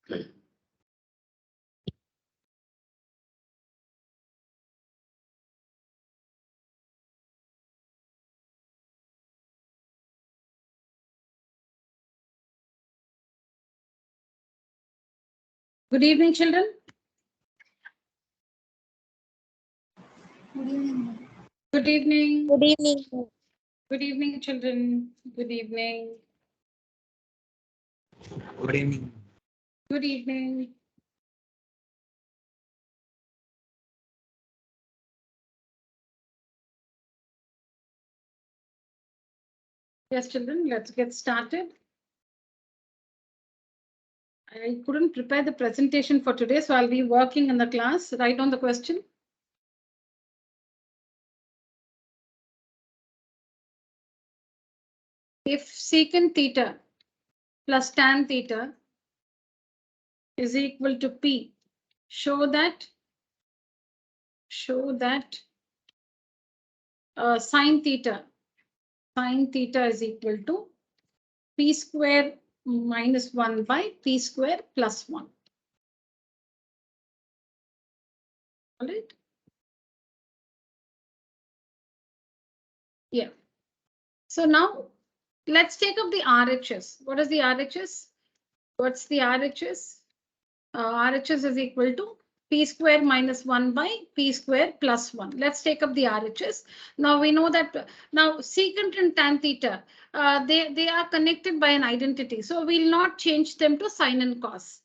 Good evening, children. Good evening. Good evening. Good evening. Good evening, children. Good evening. Good evening. Good evening. Yes, children, let's get started. I couldn't prepare the presentation for today, so I'll be working in the class. Write down the question. If secant theta plus tan theta is equal to P, show that sine theta is equal to P square minus 1 by P square plus 1. All right. Yeah. So now let's take up the RHS. What is the RHS? What's the RHS? RHS is equal to P square minus 1 by P square plus 1. Let's take up the RHS. Now we know that now secant and tan theta, they are connected by an identity. So we'll not change them to sine and cos.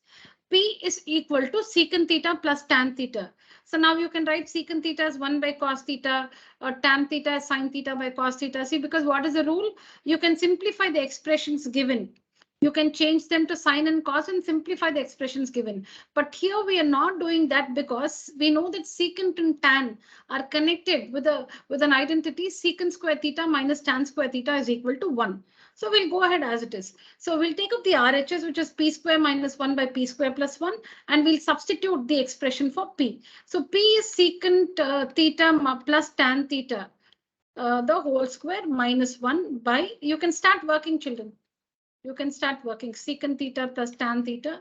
P is equal to secant theta plus tan theta. So now you can write secant theta as 1 by cos theta or tan theta as sine theta by cos theta. See, because what is the rule? You can simplify the expressions given. You can change them to sine and cos and simplify the expressions given. But here we are not doing that because we know that secant and tan are connected with an identity secant square theta minus tan square theta is equal to 1. So we'll go ahead as it is. So we'll take up the RHS, which is P square minus 1 by P square plus 1, and we'll substitute the expression for P. So P is secant theta plus tan theta, the whole square minus 1 by, you can start working, children. You can start working secant theta plus tan theta,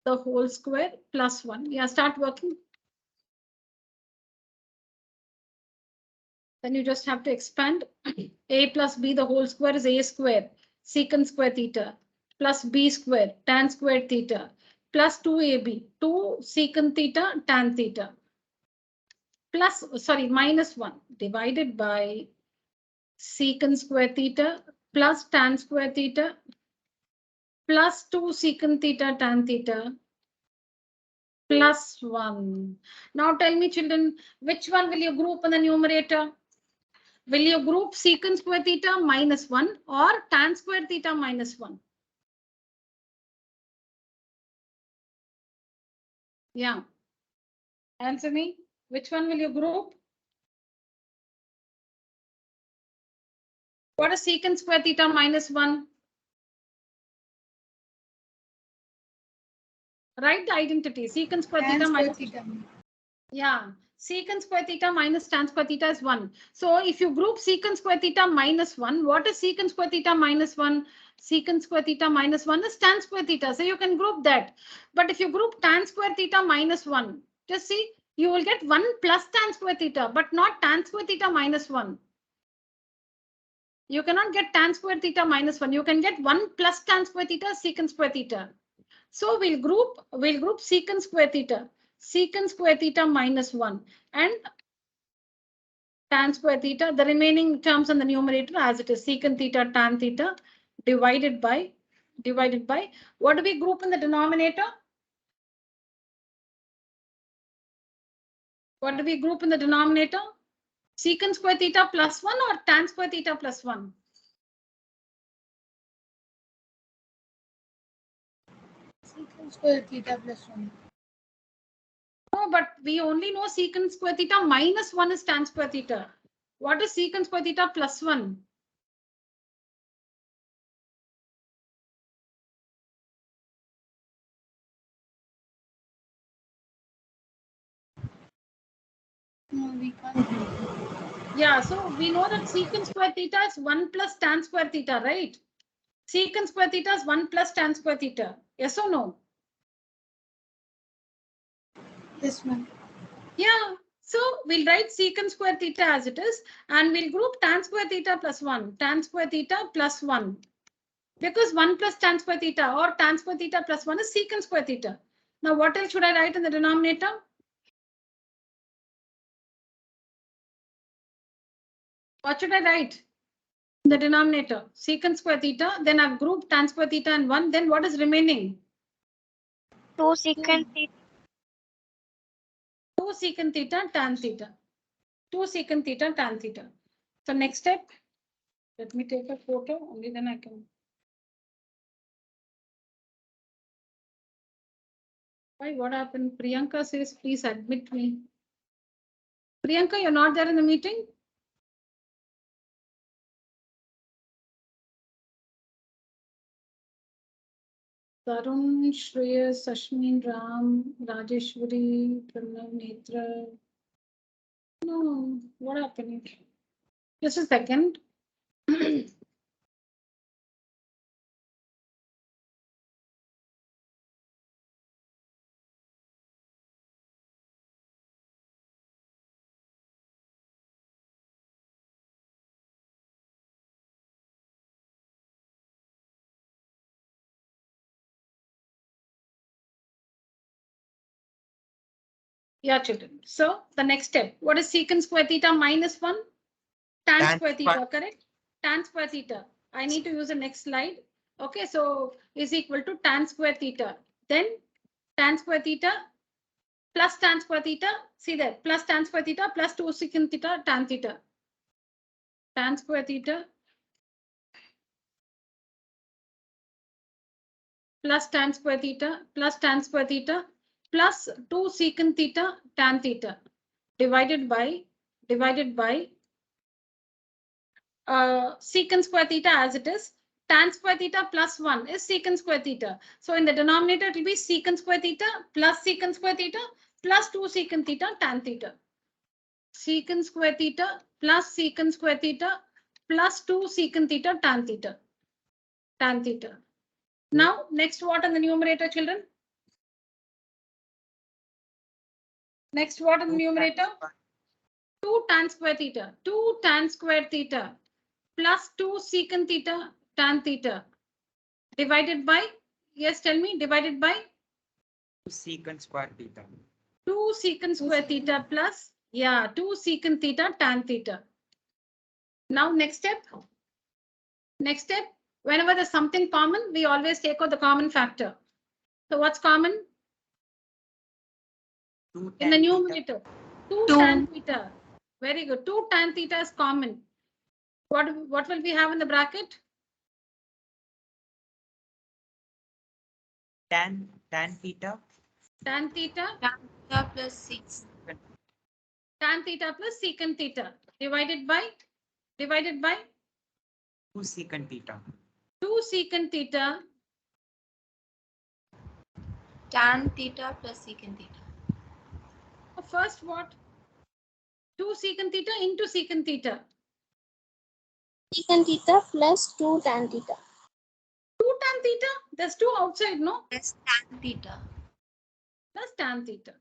the whole square plus 1. Yeah, start working. Then you just have to expand. A plus B the whole square is A square secant square theta plus B square tan square theta plus 2AB, 2 secant theta tan theta plus, sorry, minus 1 divided by secant square theta plus tan square theta plus 2 secant theta tan theta plus 1. Now tell me, children, which one will you group in the numerator? Will you group secant square theta minus 1 or tan square theta minus 1? Yeah. Answer me. Which one will you group? What is secant square theta minus 1? Write the identity. Secant square theta minus theta. Yeah. Secant square theta minus tan square theta is 1. So if you group secant square theta minus 1, what is secant square theta minus 1? Secant square theta minus 1 is tan square theta. So you can group that. But if you group tan square theta minus 1, just see, you will get 1 plus tan square theta, but not tan square theta minus 1. You cannot get tan square theta minus 1. You can get 1 plus tan square theta secant square theta. So we'll group secant square theta minus 1 and tan square theta, the remaining terms in the numerator as it is secant theta tan theta divided by what do we group in the denominator? What do we group in the denominator? Secant square theta plus 1 or tan square theta plus 1? Secant square theta plus 1. No, but we only know secant square theta minus 1 is tan square theta. What is secant square theta plus 1? No, we can't. Yeah, so we know that secant square theta is 1 plus tan square theta, right? Secant square theta is 1 plus tan square theta. Yes or no? This one. Yeah. So we'll write secant square theta as it is, and we'll group tan square theta plus 1, tan square theta plus 1. Because 1 plus tan square theta or tan square theta plus 1 is secant square theta. Now what else should I write in the denominator? What should I write? The denominator, secant square theta, then I've grouped tan square theta and 1, then what is remaining? 2 secant theta. 2 secant theta tan theta. 2 secant theta tan theta. So next step, let me take a photo, only then I can. Why, what happened? Priyanka says, please admit me. Priyanka, you're not there in the meeting? Tarun, Shreyas, Ashmin, Ram, Rajeshwari, Pranav, Netra. No, what happened? Just a second. Yeah, children. So the next step, what is secant square theta minus 1? Tan square theta, correct? Tan square theta. I need to use the next slide. Okay, so is equal to tan square theta. Then tan square theta plus tan square theta. See there, plus tan square theta plus 2 secant theta tan theta. Tan square theta plus tan square theta plus tan square theta plus 2 secant theta tan theta divided by secant square theta as it is. Tan square theta plus 1 is secant square theta. So in the denominator, it will be secant square theta plus secant square theta plus 2 secant theta tan theta. Secant square theta plus secant square theta plus 2 secant theta tan theta. Tan theta. Now, next what in the numerator, children? Next what in the numerator? 2 tan square theta. 2 tan square theta plus 2 secant theta tan theta divided by, yes, tell me, divided by 2 secant square theta. 2 secant square theta plus, yeah, 2 secant theta tan theta. Now next step, whenever there's something common, we always take out the common factor. So what's common? 2 In the tan numerator, 2 tan theta. Very good. 2 tan theta is common. What will we have in the bracket? Tan theta. Tan theta. Tan theta plus 6. Tan theta plus secant theta divided by 2 secant theta. 2 secant theta. Tan theta plus secant theta. First what? 2 secant theta into secant theta. Secant theta plus 2 tan theta. 2 tan theta. There's 2 outside, no? Plus tan theta. Plus tan theta.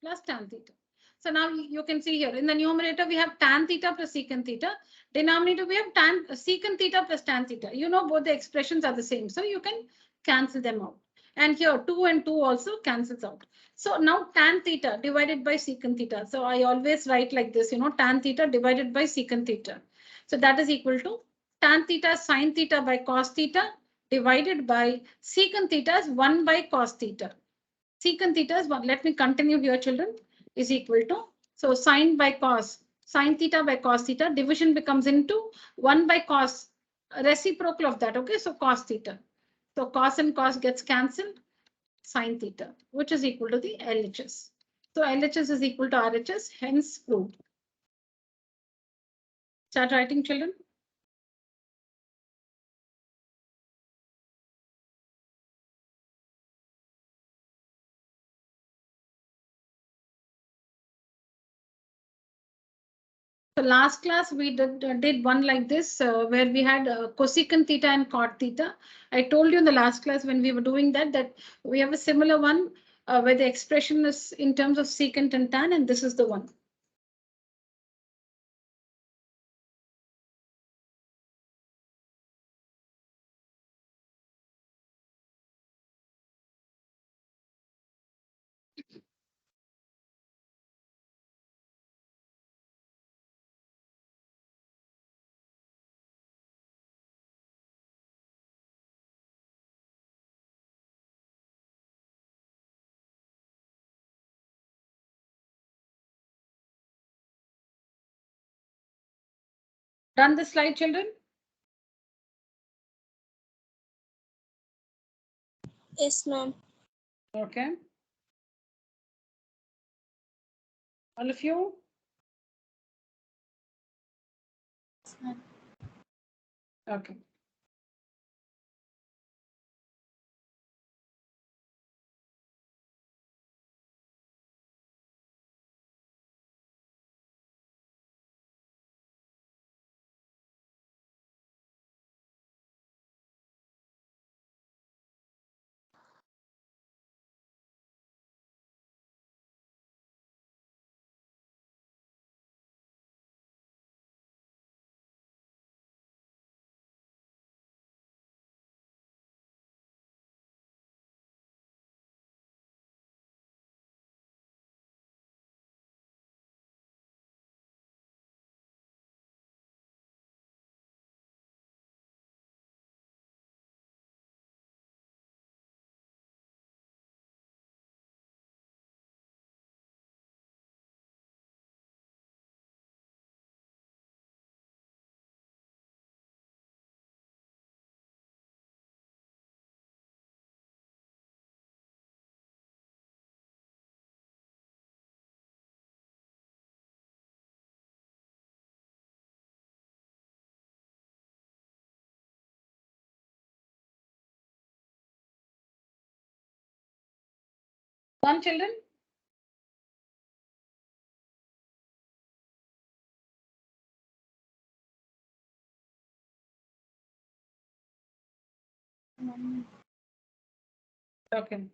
Plus tan theta. So now you can see here in the numerator we have tan theta plus secant theta. Denominator we have secant theta plus tan theta. You know both the expressions are the same, so you can cancel them out. And here 2 and 2 also cancels out. So now tan theta divided by secant theta. So I always write like this, you know, tan theta divided by secant theta. So that is equal to tan theta sine theta by cos theta divided by secant theta is 1 by cos theta. Secant theta is 1. Let me continue here, children, is equal to, so sine by cos, sine theta by cos theta, division becomes into 1 by cos, reciprocal of that, okay? So cos theta. So cos and cos gets cancelled, sine theta, which is equal to the LHS. So LHS is equal to RHS, hence proved. Start writing, children. So last class we did one like this where we had cosecant theta and cot theta. I told you in the last class when we were doing that we have a similar one where the expression is in terms of secant and tan, and this is the one. Done the slide, children? Yes, ma'am. Okay. All of you? Okay. Done, children? Okay.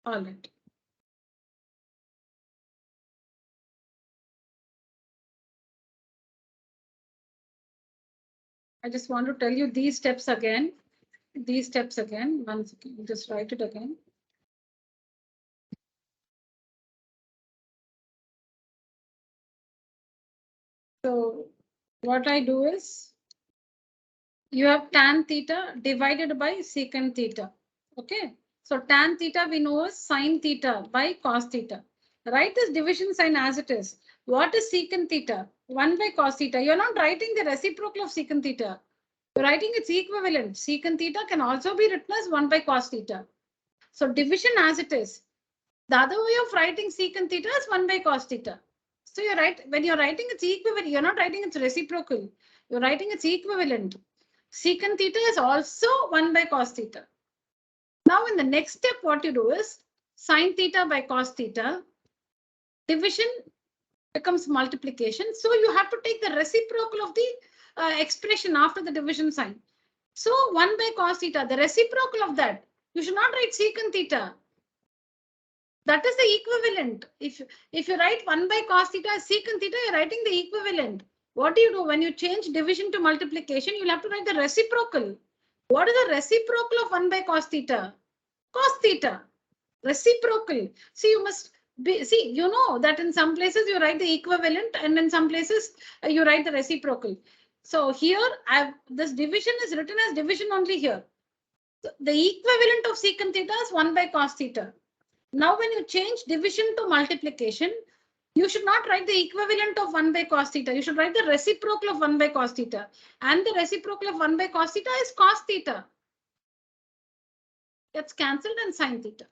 All right. I just want to tell you these steps again. These steps again. One second. Just write it again. So what I do is you have tan theta divided by secant theta. Okay. So tan theta we know is sine theta by cos theta. Write this division sign as it is. What is secant theta? 1 by cos theta. You're not writing the reciprocal of secant theta. You're writing its equivalent. Secant theta can also be written as 1 by cos theta. So division as it is. The other way of writing secant theta is 1 by cos theta. So you're right. When you're writing its equivalent, you're not writing its reciprocal. You're writing its equivalent. Secant theta is also 1 by cos theta. Now in the next step, what you do is sine theta by cos theta. Division becomes multiplication. So you have to take the reciprocal of the expression after the division sign. So 1 by cos theta, the reciprocal of that. You should not write secant theta. That is the equivalent. If you write 1 by cos theta as secant theta, you're writing the equivalent. What do you do? When you change division to multiplication, you'll have to write the reciprocal. What is the reciprocal of 1 by cos theta? Cos theta. Reciprocal. See, you must be, see, you know that in some places you write the equivalent and in some places you write the reciprocal. So here this division is written as division only here. So the equivalent of secant theta is 1 by cos theta. Now when you change division to multiplication, you should not write the equivalent of 1 by cos theta. You should write the reciprocal of 1 by cos theta. And the reciprocal of 1 by cos theta is cos theta. That's cancelled and sin theta.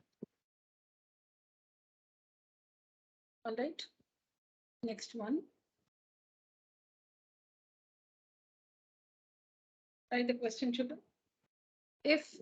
All right. Next one. Write the question, children. If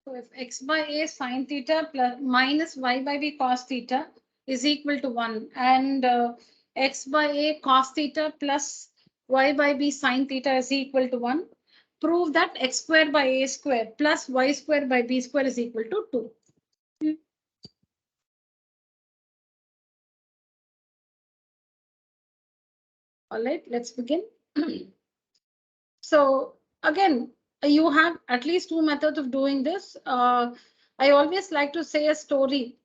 So if x by a sine theta plus minus y by b cos theta is equal to 1 and x by a cos theta plus y by b sine theta is equal to 1, prove that x square by a square plus y square by b square is equal to 2. All right, let's begin. So again, you have at least two methods of doing this. I always like to say a story.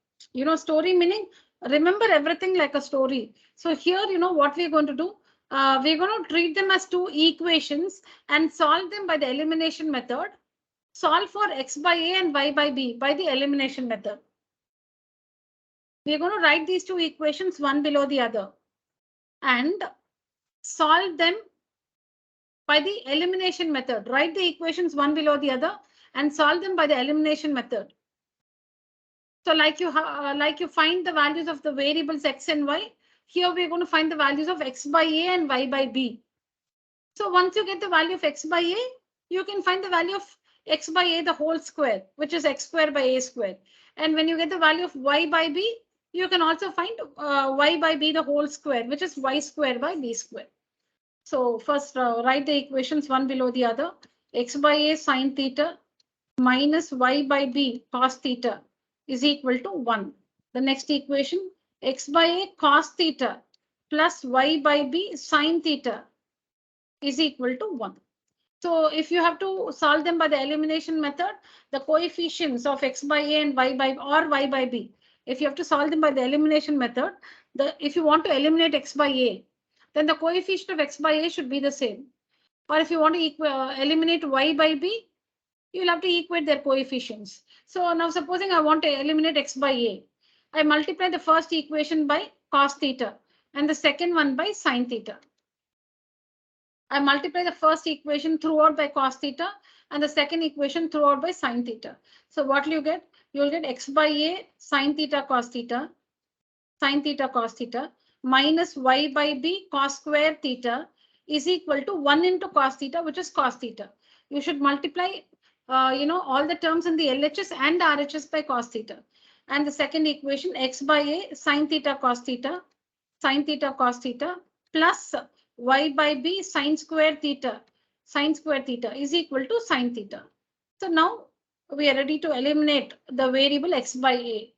Story meaning remember everything like a story. So here, what we're going to do. We're going to treat them as two equations and solve them by the elimination method. Solve for x by a and y by b by the elimination method. We're going to write these two equations one below the other and solve them by the elimination method. Write the equations one below the other and solve them by the elimination method. So like you find the values of the variables x and y, here we're going to find the values of x by a and y by b. So once you get the value of x by a, you can find the value of x by a the whole square, which is x square by a square. And when you get the value of y by b, you can also find y by b the whole square, which is y square by b square. So first write the equations one below the other. X by a sine theta minus y by b cos theta is equal to 1. The next equation, x by a cos theta plus y by b sine theta is equal to 1. So if you have to solve them by the elimination method, the coefficients of x by a and y by or y by b, if you have to solve them by the elimination method, if you want to eliminate x by a, then the coefficient of x by a should be the same. Or if you want to eliminate y by b, you'll have to equate their coefficients. So now supposing I want to eliminate x by a, I multiply the first equation by cos theta and the second one by sine theta. I multiply the first equation throughout by cos theta and the second equation throughout by sine theta. So what will you get? You'll get x by a sine theta cos theta cos theta minus y by b cos square theta is equal to 1 into cos theta, which is cos theta. You should multiply all the terms in the LHS and RHS by cos theta. And the second equation, x by a sine theta cos theta plus y by b sine square theta is equal to sine theta. So now we are ready to eliminate the variable x by a.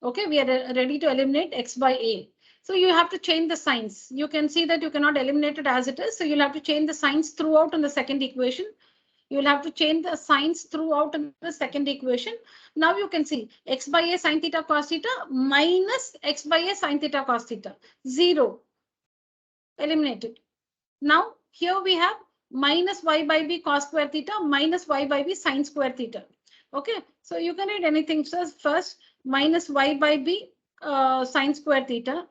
Okay, we are ready to eliminate x by a. So you have to change the signs. You can see that you cannot eliminate it as it is. So you'll have to change the signs throughout in the second equation. You'll have to change the signs throughout in the second equation. Now you can see x by a sine theta cos theta minus x by a sine theta cos theta. 0. Eliminated. Now here we have minus y by b cos square theta minus y by b sine square theta. Okay, so you can write anything. So first minus y by b sine square theta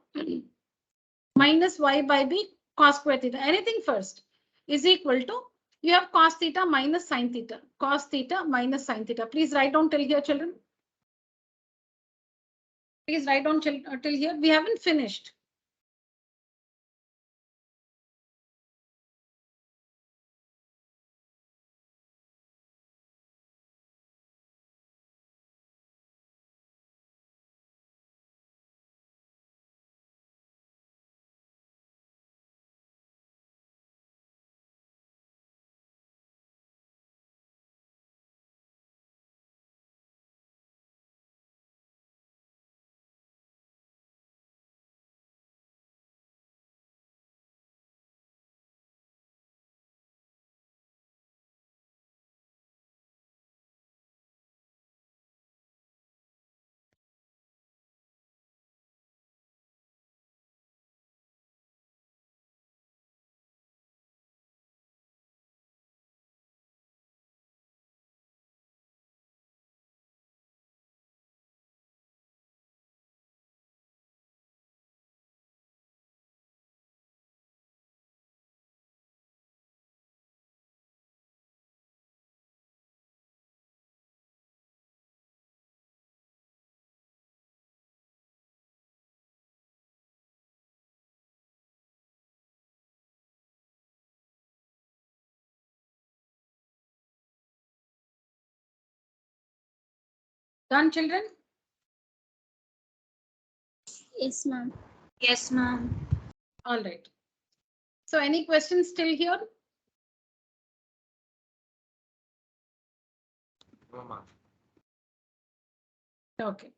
minus y by b cos square theta. Anything first is equal to, you have cos theta minus sine theta. Cos theta minus sine theta. Please write down till here, children. Please write down till here. We haven't finished. Done, children? Yes, ma'am. Yes, ma'am. All right. So any questions still here? No, ma'am. Okay.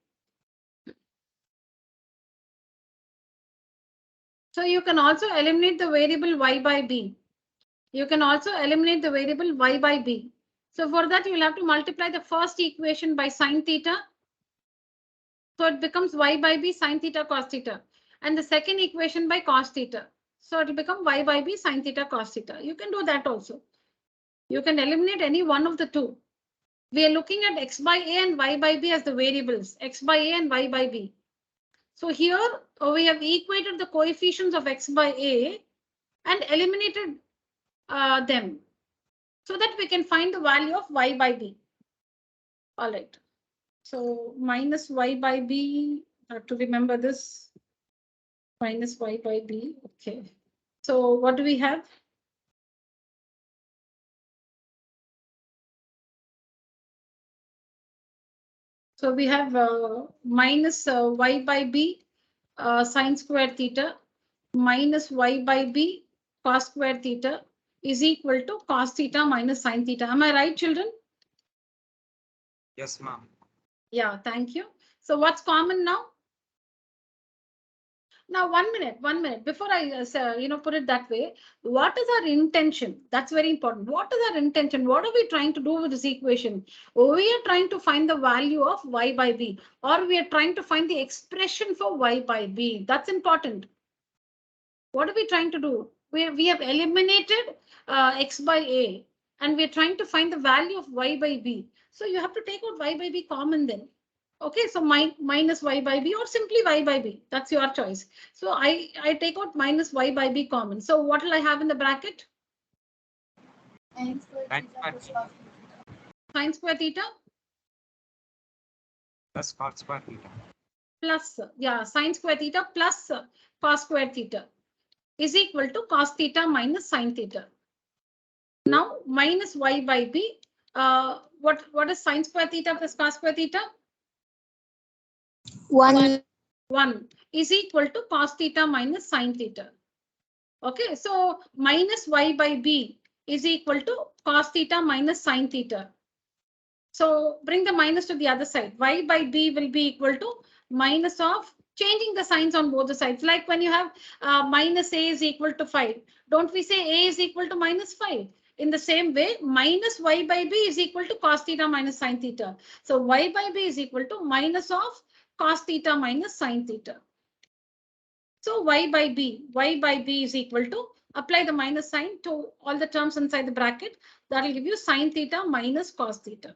So you can also eliminate the variable y by b. You can also eliminate the variable y by b. So for that, you'll have to multiply the first equation by sine theta. So it becomes y by b sine theta cos theta. And the second equation by cos theta. So it will become y by b sine theta cos theta. You can do that also. You can eliminate any one of the two. We are looking at x by a and y by b as the variables, x by a and y by b. So here we have equated the coefficients of x by a and eliminated them so that we can find the value of y by b. All right. So minus y by b, have to remember this, minus y by b. Okay. So what do we have? So we have minus y by b sine square theta minus y by b cos square theta is equal to cos theta minus sine theta. Am I right, children? Yes, ma'am. Yeah, thank you. So what's common now? Now, 1 minute before I put it that way. What is our intention? That's very important. What is our intention? What are we trying to do with this equation? We are trying to find the value of y by b, or we are trying to find the expression for y by b. That's important. What are we trying to do? We have eliminated x by a, and we're trying to find the value of y by b. So you have to take out y by b common then. Okay, so minus y by b or simply y by b. That's your choice. So I take out minus y by b common. So what will I have in the bracket? Sine square theta Sine square theta plus cos square theta. plus, yeah, sine square theta plus cos square theta is equal to cos theta minus sine theta. Now minus y by b. What is sine square theta plus cos square theta? 1. 1 is equal to cos theta minus sine theta. Okay, so minus y by b is equal to cos theta minus sine theta. So bring the minus to the other side. Y by b will be equal to minus of changing the signs on both the sides. Like when you have minus a is equal to 5. Don't we say a is equal to minus 5? In the same way, minus y by b is equal to cos theta minus sine theta. So y by b is equal to minus of cos theta minus sine theta. So y by b is equal to, apply the minus sign to all the terms inside the bracket. That will give you sine theta minus cos theta.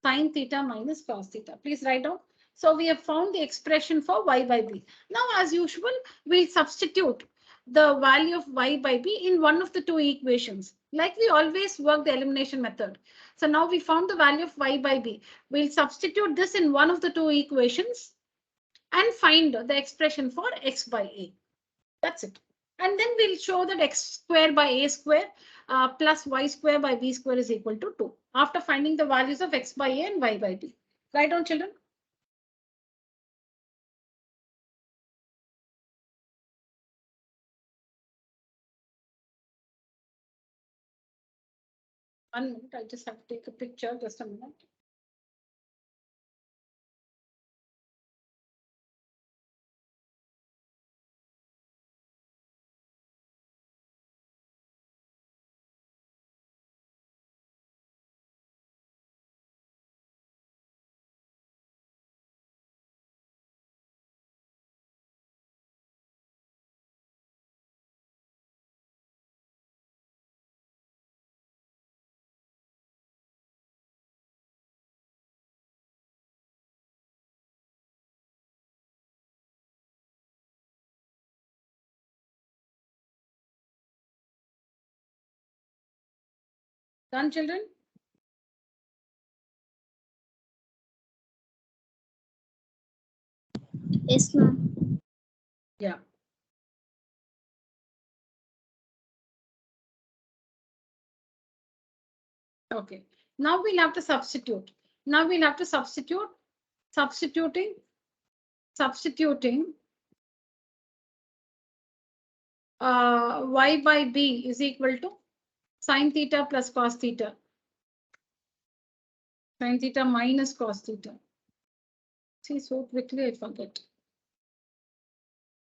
Sine theta minus cos theta. Please write down. So we have found the expression for y by b. Now, as usual, we'll substitute the value of y by b in one of the two equations. Like we always work the elimination method. So now we found the value of y by b. We'll substitute this in one of the two equations. and find the expression for x by a. That's it. And then we'll show that x square by a square plus y square by b square is equal to 2 after finding the values of x by a and y by b. Right on, children? One minute, I just have to take a picture, just a minute. Done, children? Yes, ma'am. Yeah. Okay. Now we'll have to substitute. Now we'll have to substituting y by b is equal to sine theta plus cos theta. Sine theta minus cos theta. See, so quickly I forget.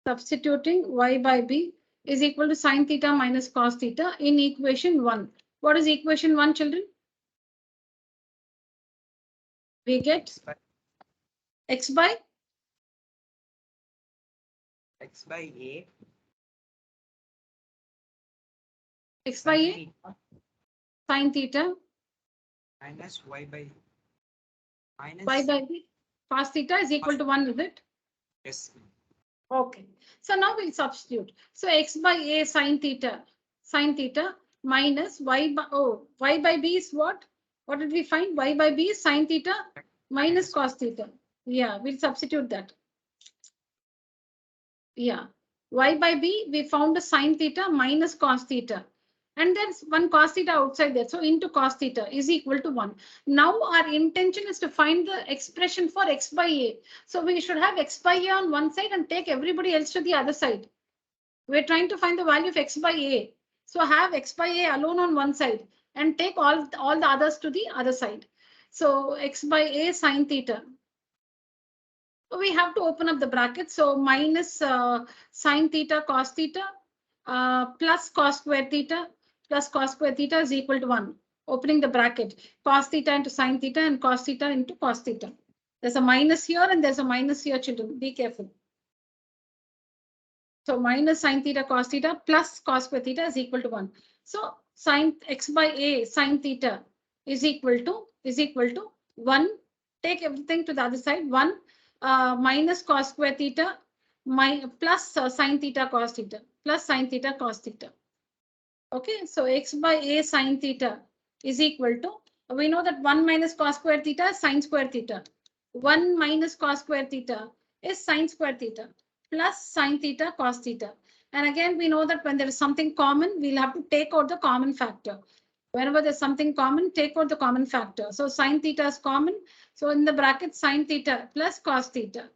Substituting y by b is equal to sine theta minus cos theta in equation 1. What is equation 1, children? We get x by a x by a sine theta minus y by b cos theta is equal to 1, is it? yes. Okay. So now we'll substitute. So x by a sine theta minus y by b is what? What did we find? Y by b is sine theta minus cos theta. Yeah, we'll substitute that. Yeah. Y by b, we found a sine theta minus cos theta. And there's one cos theta outside there. So into cos theta is equal to 1. Now our intention is to find the expression for x by a. So we should have x by a on one side and take everybody else to the other side. We're trying to find the value of x by a. So have x by a alone on one side and take all the others to the other side. So x by a sine theta. We have to open up the bracket. So minus sine theta cos theta plus cos square theta plus cos square theta is equal to 1. Opening the bracket, cos theta into sine theta and cos theta into cos theta. There's a minus here and there's a minus here, children. Be careful. So minus sine theta cos theta plus cos square theta is equal to 1. So sine x by a sine theta is equal to 1. Take everything to the other side. 1 minus cos square theta plus sine theta cos theta plus sine theta cos theta. Okay, so x by a sine theta is equal to, we know that 1 minus cos square theta is sine square theta. 1 minus cos square theta is sine square theta plus sine theta cos theta. And again, we know that when there is something common, we'll have to take out the common factor. Whenever there's something common, take out the common factor. So sine theta is common. So in the bracket, sine theta plus cos theta.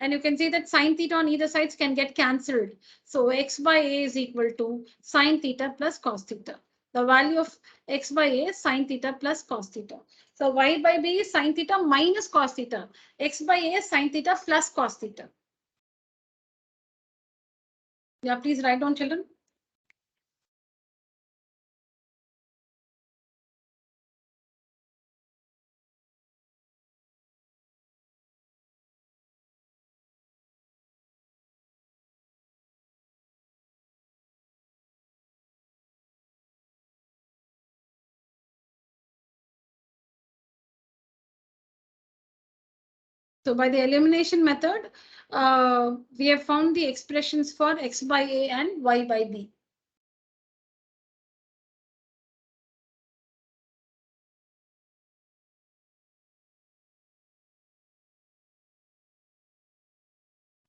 And you can see that sine theta on either sides can get cancelled. So x by a is equal to sine theta plus cos theta. The value of x by a is sine theta plus cos theta. So y by b is sine theta minus cos theta. X by a is sine theta plus cos theta. Yeah, please write down, children. So by the elimination method, we have found the expressions for x by a and y by b.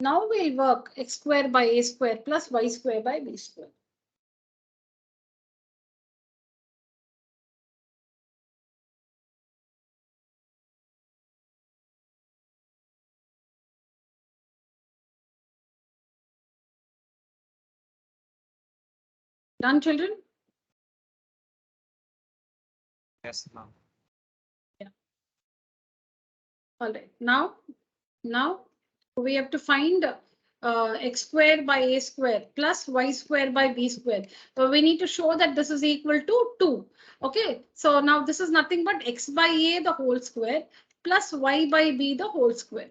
Now we'll work x square by a square plus y square by b square. Done, children? Yes, ma'am. Yeah. All right. Now we have to find x square by a square plus y square by b square. So we need to show that this is equal to 2. Okay. So now this is nothing but x by a the whole square plus y by b the whole square.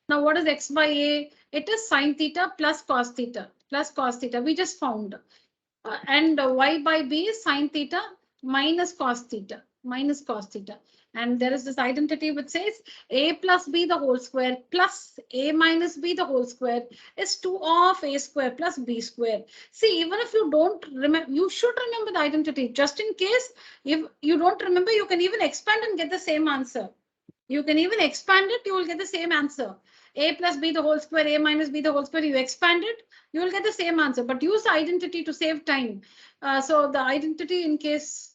Now what is x by a? It is sine theta plus cos theta plus cos theta. We just found. And y by b is sine theta minus cos theta minus cos theta. And there is this identity which says a plus b the whole square plus a minus b the whole square is 2 of a square plus b square. See, even if you don't remember, you should remember the identity. Just in case if you don't remember, you can even expand and get the same answer. You can even expand it, you will get the same answer. A plus b the whole square, a minus b the whole square, you expand it, you will get the same answer. But use the identity to save time. So the identity, in case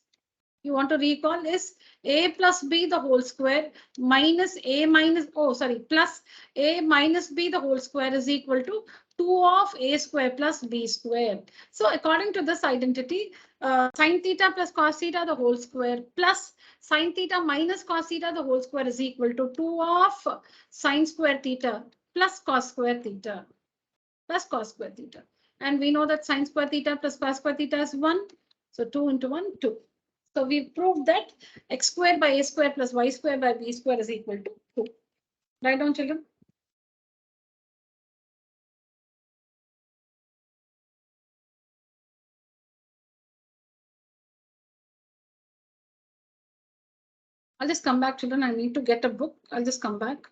you want to recall, is a plus b the whole square minus a minus, oh sorry, plus a minus b the whole square is equal to 2 of a square plus b square. So according to this identity, sine theta plus cos theta the whole square plus sine theta minus cos theta the whole square is equal to 2 of sine square theta plus cos square theta plus cos square theta. And we know that sine square theta plus cos square theta is 1. So 2 into 1, 2. So we proved that x square by a square plus y square by b square is equal to 2. Write down, children. I'll just come back, children. I need to get a book. I'll just come back.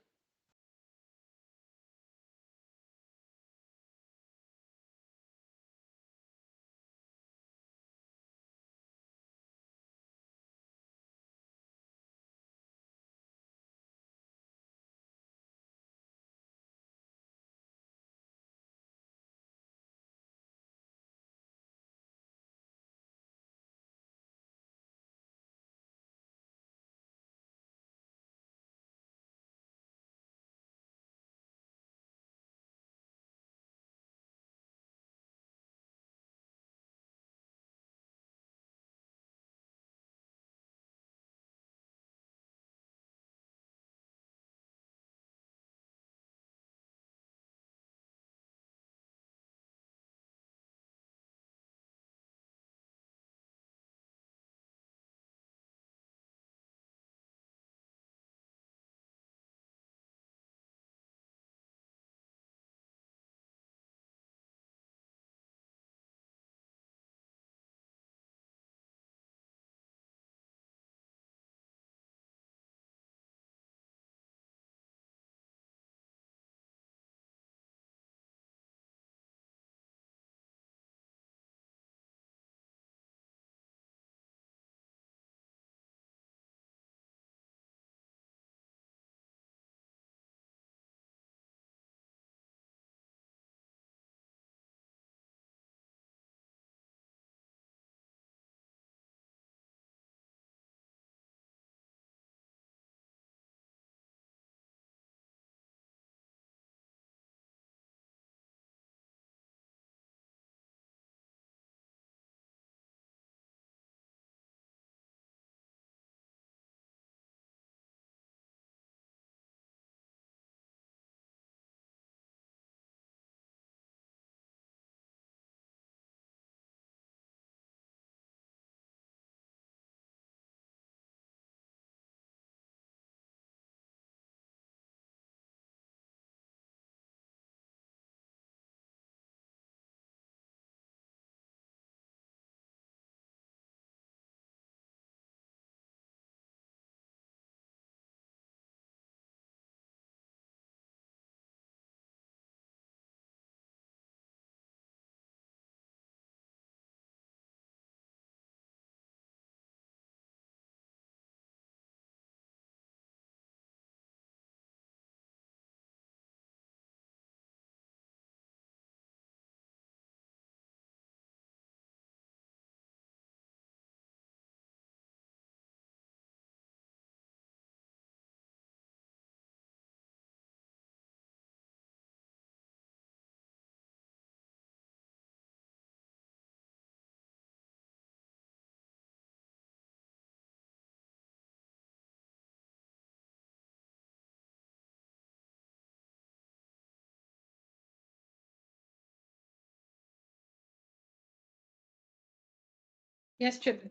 Yes, children.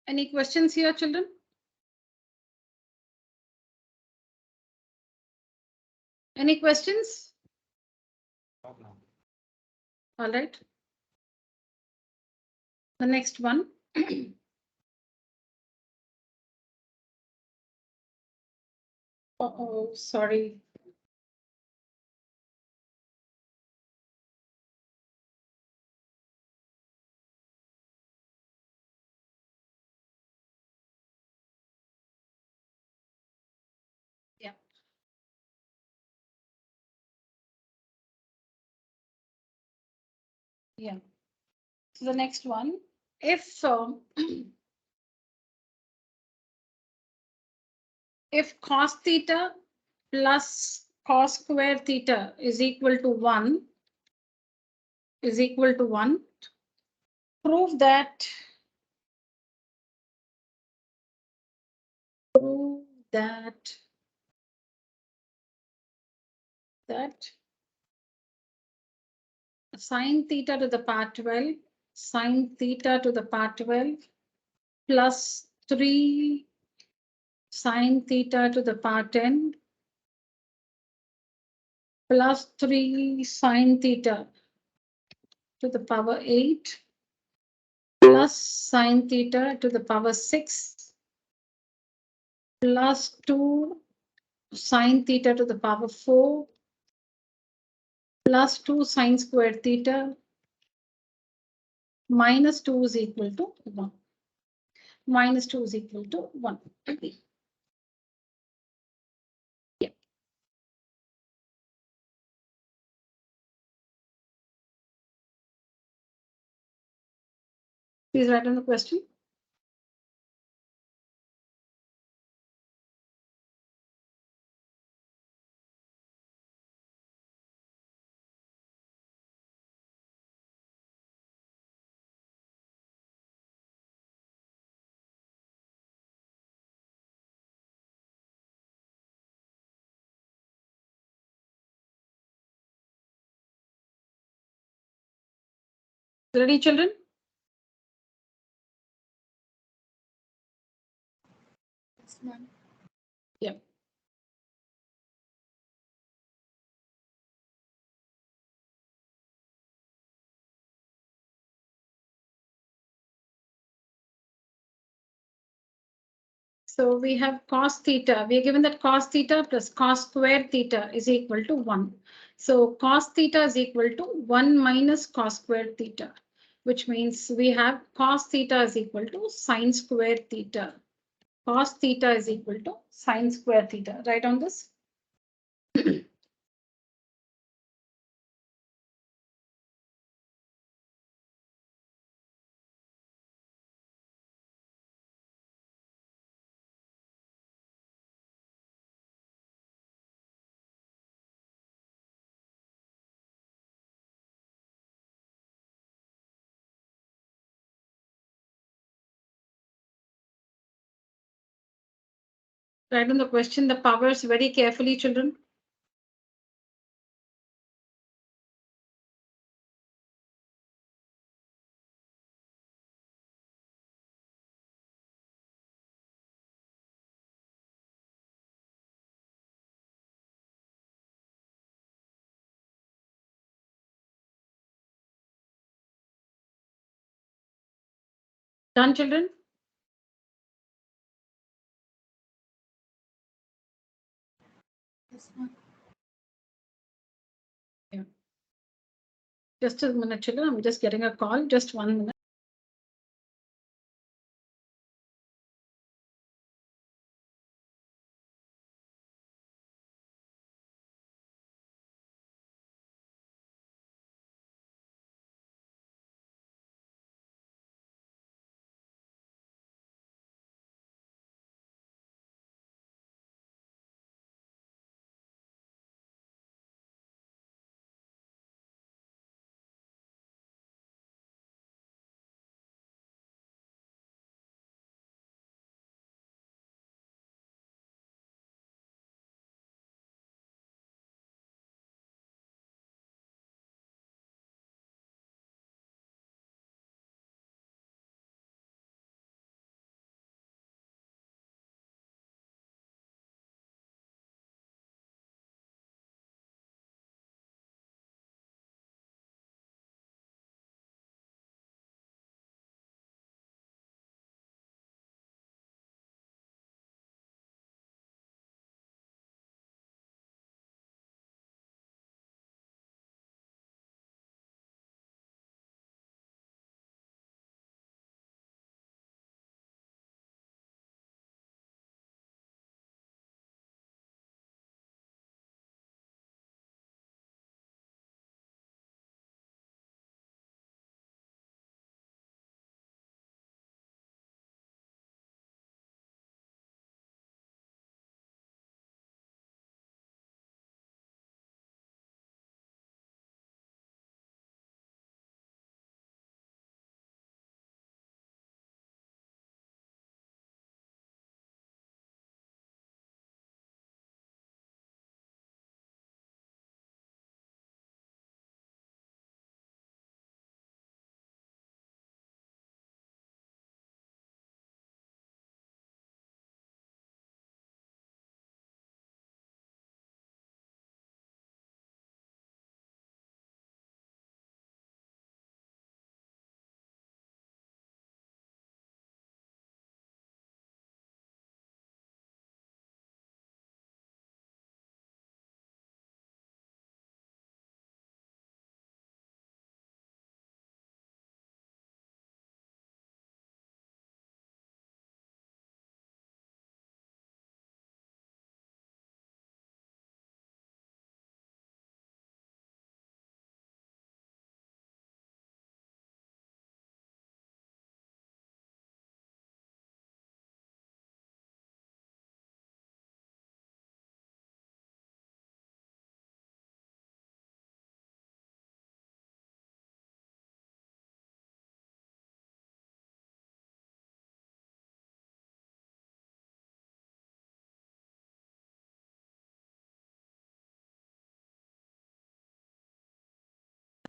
Any questions here, children? Any questions? No, ma'am. All right. The next one. Oh, sorry. Yeah. Yeah. So the next one, if if cos theta plus cos square theta is equal to 1, prove that that sine theta to the power 12, sine theta to the power 12 plus 3 sine theta to the power 10 plus 3 sine theta to the power 8 plus sine theta to the power 6 plus 2 sine theta to the power 4 plus 2 sine square theta minus 2 is equal to 1. Minus 2 is equal to 1. Yeah. Please write down the question. Ready, children? Yes, ma'am. Yeah. So we have cos theta. We are given that cos theta plus cos square theta is equal to 1. So cos theta is equal to 1 minus cos square theta, which means we have cos theta is equal to sine square theta. Cos theta is equal to sine square theta. Write on this. Write on the question, the powers very carefully, children. Done, children? Yes, ma'am. Yeah. Just a minute, children. I'm just getting a call. Just 1 minute.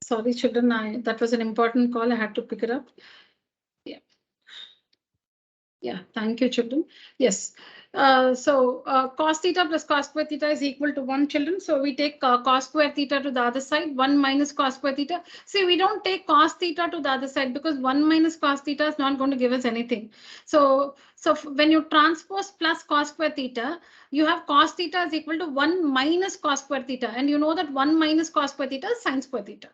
Sorry, children, that was an important call. I had to pick it up. Yeah. Yeah, thank you, children. Yes. Cos theta plus cos square theta is equal to 1, children. So we take cos square theta to the other side, 1 minus cos square theta. See, we don't take cos theta to the other side because 1 minus cos theta is not going to give us anything. So when you transpose plus cos square theta, you have cos theta is equal to 1 minus cos square theta. And you know that 1 minus cos square theta is sin square theta.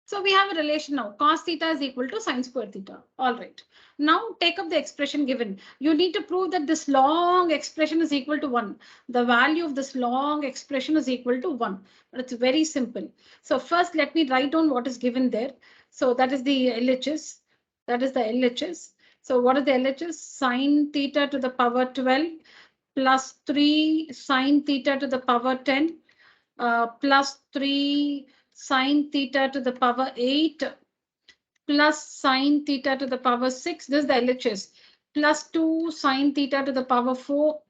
So we have a relation now. Cos theta is equal to sin square theta. All right. Now take up the expression given. You need to prove that this long expression is equal to 1. The value of this long expression is equal to 1. But it's very simple. So first, let me write down what is given there. So that is the LHS. That is the LHS. So what is the LHS? Sin theta to the power 12 plus 3 sin theta to the power 10 plus 3 sin theta to the power 8 plus sin theta to the power 6. This is the LHS. Plus 2 sin theta to the power 4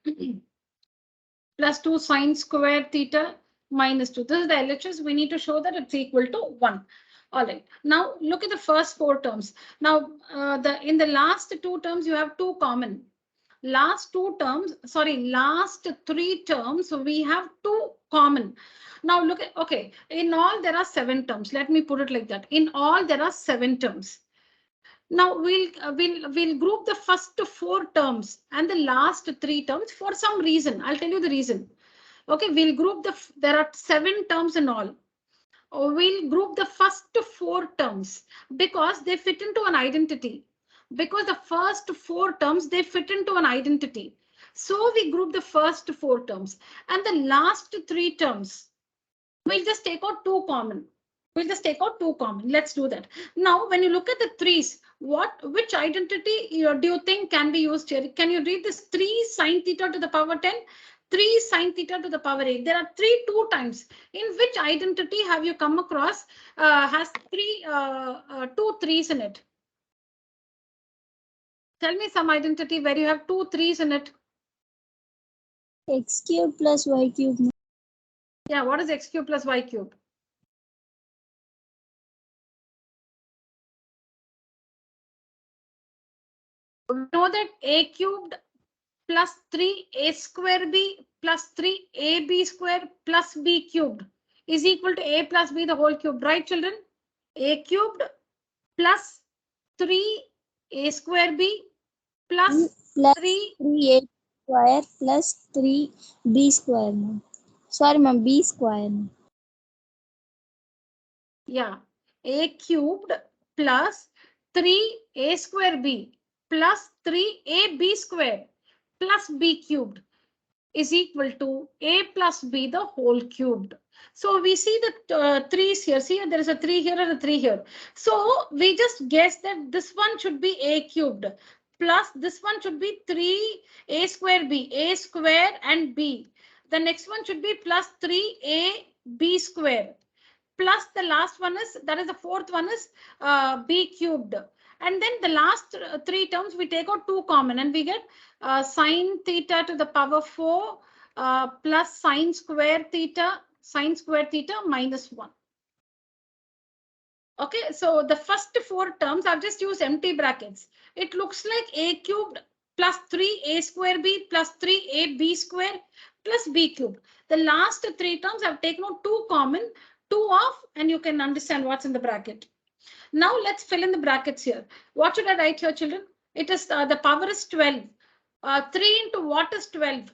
plus 2 sin square theta minus 2. This is the LHS. We need to show that it's equal to 1. All right. Now look at the first 4 terms. Now in the last 2 terms, you have 2 common. Last 3 terms, we have 2 common. Now look at, okay, in all there are 7 terms. Let me put it like that. In all there are 7 terms. Now we'll group the first 4 terms and the last 3 terms for some reason. I'll tell you the reason. Okay, we'll group there are 7 terms in all. We'll group the first 4 terms because they fit into an identity. Because the first 4 terms, they fit into an identity. So we group the first 4 terms and the last 3 terms. We'll just take out 2 common. Let's do that. Now, when you look at the 3's, which identity do you think can be used here? Can you read this? 3 sin theta to the power 10, 3 sin theta to the power 8. There are 3 2 times. In which identity have you come across has 2 3's in it? Tell me some identity where you have 2 3's in it. X cube plus y cube. Yeah, what is x cube plus y cube? We know that a cubed plus 3a square b plus 3ab square plus b cubed is equal to a plus b the whole cube, right, children? A cubed plus 3a square b plus 3a square plus 3b square. Sorry, ma'am, b square. Yeah, a cubed plus 3a square b plus 3ab square plus b cubed is equal to a plus b the whole cubed. So we see the 3's here. See, there is a 3 here and a 3 here. So we just guess that this one should be a cubed plus this one should be 3a square b, a square and b. The next one should be plus 3a b square. Plus the last one is, that is the fourth one is b cubed. And then the last 3 terms, we take out 2 common and we get sine theta to the power 4 plus sine square theta minus 1. Okay, so the first 4 terms, I've just used empty brackets. It looks like a cubed plus 3a square b plus 3ab square plus b cubed. The last 3 terms, I've taken out 2 common, 2 off, and you can understand what's in the bracket. Now let's fill in the brackets here. What should I write here, children? It is the power is 12. 3 into what is 12?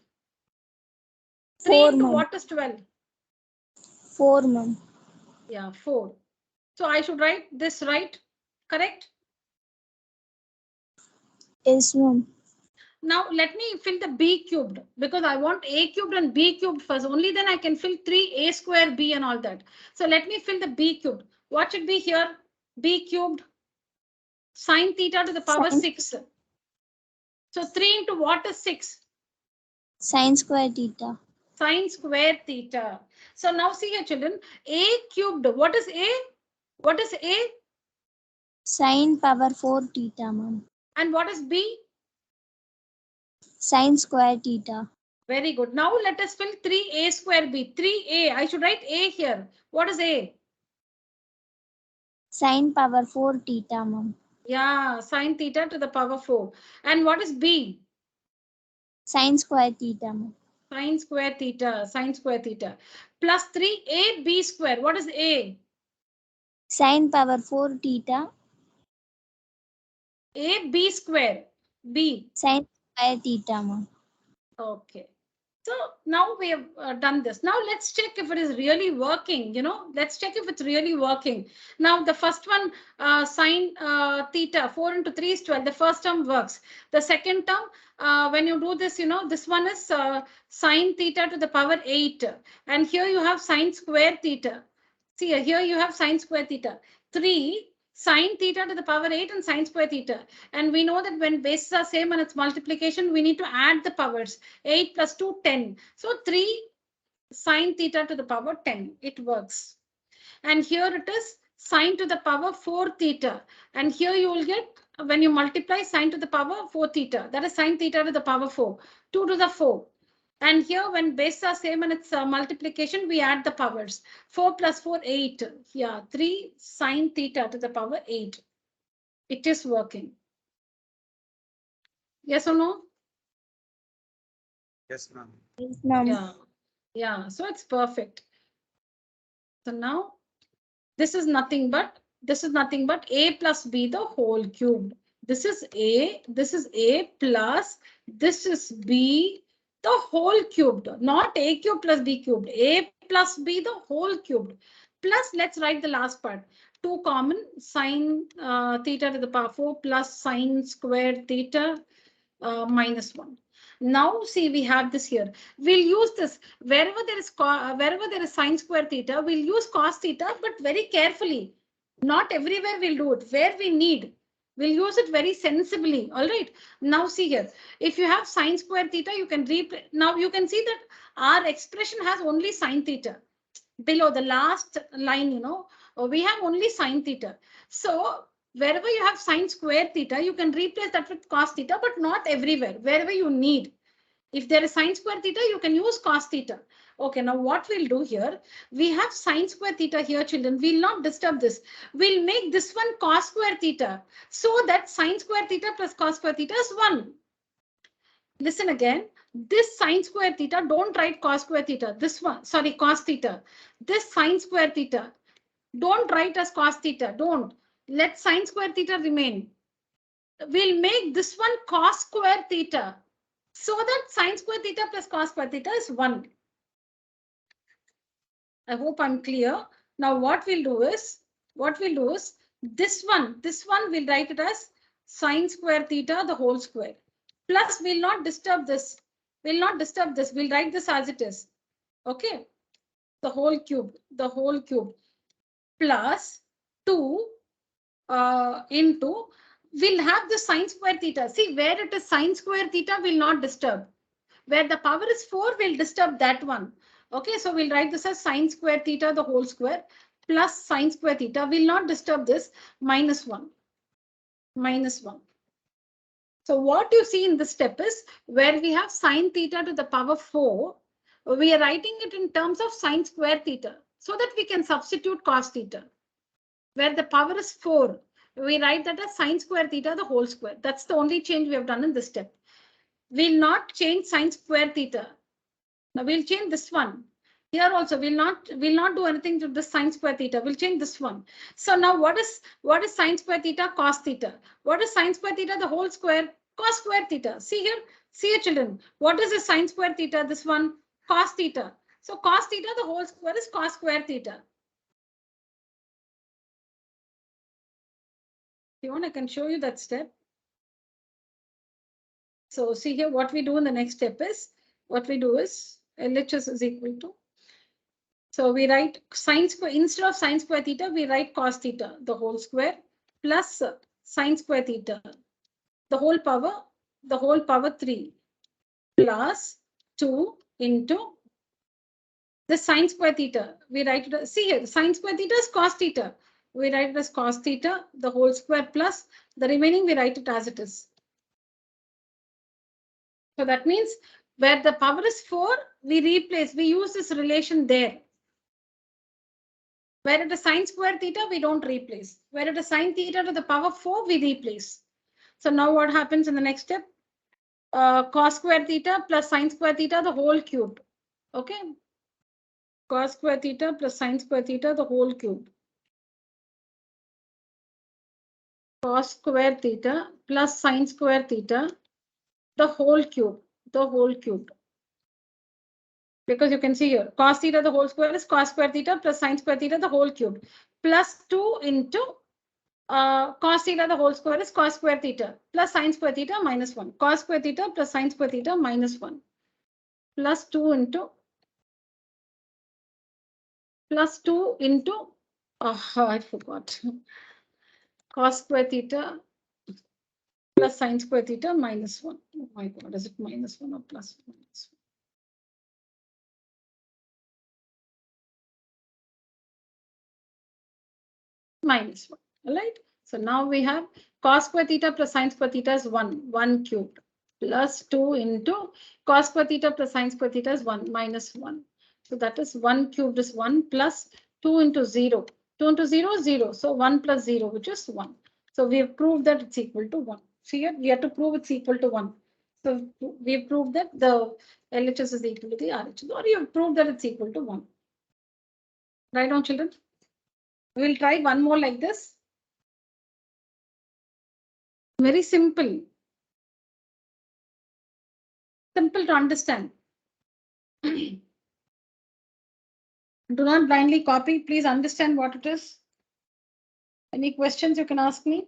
3 4, into ma'am. what is 12? 4, ma'am. Yeah, 4. So I should write this, right? Correct? Yes, ma'am. Now let me fill the b cubed because I want a cubed and b cubed first. Only then I can fill 3a square b and all that. So let me fill the b cubed. What should be here? B cubed sine theta to the power 6. So 3 into what is 6? Sine square theta. Sine square theta. So now see here, children, a cubed. What is a? What is a? Sine power 4 theta, ma'am. And what is b? Sine square theta. Very good. Now let us fill 3a square b. 3a. I should write a here. What is a? Sine power 4 theta, ma'am. Yeah, sine theta to the power 4. And what is B? Sine square theta, ma'am. Sine square theta. Plus 3ab square. What is A? Sine power 4 theta. AB square. B. Sine square theta, ma'am. Okay. So now we have done this. Now let's check if it is really working. Let's check if it's really working. Now the first one, sine theta, 4 into 3 is 12. The first term works. The second term, when you do this, this one is sine theta to the power 8. And here you have sine square theta. See, here you have sine square theta. 3 sine theta to the power 8 and sine square theta. And we know that when bases are same and it's multiplication, we need to add the powers. 8 plus 2, 10. So 3 sine theta to the power 10. It works. And here it is sine to the power 4 theta. And here you will get, when you multiply sine to the power 4 theta, that is sine theta to the power 4, 2 to the 4. And here when bases are same and it's multiplication, we add the powers. 4 plus 4, 8. Yeah, 3 sine theta to the power 8. It is working. Yes or no? Yes, ma'am. Yes, ma'am. Yeah. Yeah, so it's perfect. So now this is nothing but a plus b the whole cubed. This is a plus this is b the whole cubed, not a cubed plus b cubed. A plus b the whole cubed. Plus, let's write the last part. 2 common sine theta to the power 4 plus sine square theta minus 1. Now see, we have this here. We'll use this wherever there is sine square theta, we'll use cos theta, but very carefully. Not everywhere we'll do it. Where we need, we'll use it very sensibly. All right. Now see here, if you have sine square theta, you can replace. Now you can see that our expression has only sine theta. Below the last line, we have only sine theta. So wherever you have sine square theta, you can replace that with cos theta, but not everywhere, wherever you need. If there is sine square theta, you can use cos theta. Okay, now what we'll do here, we have sine square theta here, children. We'll not disturb this. We'll make this one cos square theta, so that sine square theta plus cos square theta is 1. Listen again. This sine square theta, don't write cos square theta. This one, sorry, cos theta. This sine square theta, don't write as cos theta. Don't. Let sine square theta remain. We'll make this one cos square theta, so that sine square theta plus cos square theta is 1. I hope I'm clear. Now what we'll do is this one we'll write it as sine square theta the whole square. Plus we'll not disturb this. We'll write this as it is. Okay. The whole cube. Plus 2 into, we'll have the sine square theta. See, where it is sine square theta, will not disturb. Where the power is 4, we'll disturb that one. Okay, so we'll write this as sine square theta the whole square plus sine square theta. We'll not disturb this, minus 1. So what you see in this step is where we have sine theta to the power 4, we are writing it in terms of sine square theta so that we can substitute cos theta. Where the power is 4, we write that as sine square theta the whole square. That's the only change we have done in this step. We'll not change sine square theta. Now we'll change this one. Here also we'll not do anything to this sine square theta. We'll change this one. So now what is sine square theta? Cos theta. What is sine square theta? The whole square. Cos square theta. See here, children. What is the sine square theta? This one, cos theta. So cos theta the whole square is cos square theta. If you want, I can show you that step. So see here, what we do in the next step is, LHS is equal to. So we write sine square, instead of sine square theta, we write cos theta, the whole square, plus sine square theta, the whole power 3, plus 2 into the sine square theta. We write it, see here, sine square theta is cos theta. We write it as cos theta, the whole square, plus the remaining we write it as it is. So that means where the power is 4, we use this relation there. Where it is sine square theta, we don't replace. Where it is sine theta to the power 4, we replace. So now what happens in the next step? Cos square theta plus sine square theta, the whole cube. Okay. Cos square theta plus sine square theta, the whole cube. Cos square theta plus sine square theta, the whole cube. The whole cube. Because you can see here, cos theta the whole square is cos square theta plus sine square theta the whole cube. Plus 2 into cos theta the whole square is cos square theta plus sine square theta minus 1. Cos square theta plus sine square theta minus 1. Plus 2 into I forgot. Cos square theta plus sine square theta minus 1. Oh my God, is it minus 1 or plus minus 1? Minus 1. All right. So now we have cos square theta plus sine square theta is 1 cubed, plus 2 into cos square theta plus sine square theta is 1 minus 1. So that is 1 cubed is 1 plus 2 into 0. 2 into 0 is 0. So 1 plus 0, which is 1. So we have proved that it's equal to 1. See here, we have to prove it's equal to 1. So we have proved that the LHS is equal to the RHS, or you have proved that it's equal to 1. Right on, children? We'll try one more like this. Very simple. Simple to understand. Do not blindly copy. Please understand what it is. Any questions you can ask me?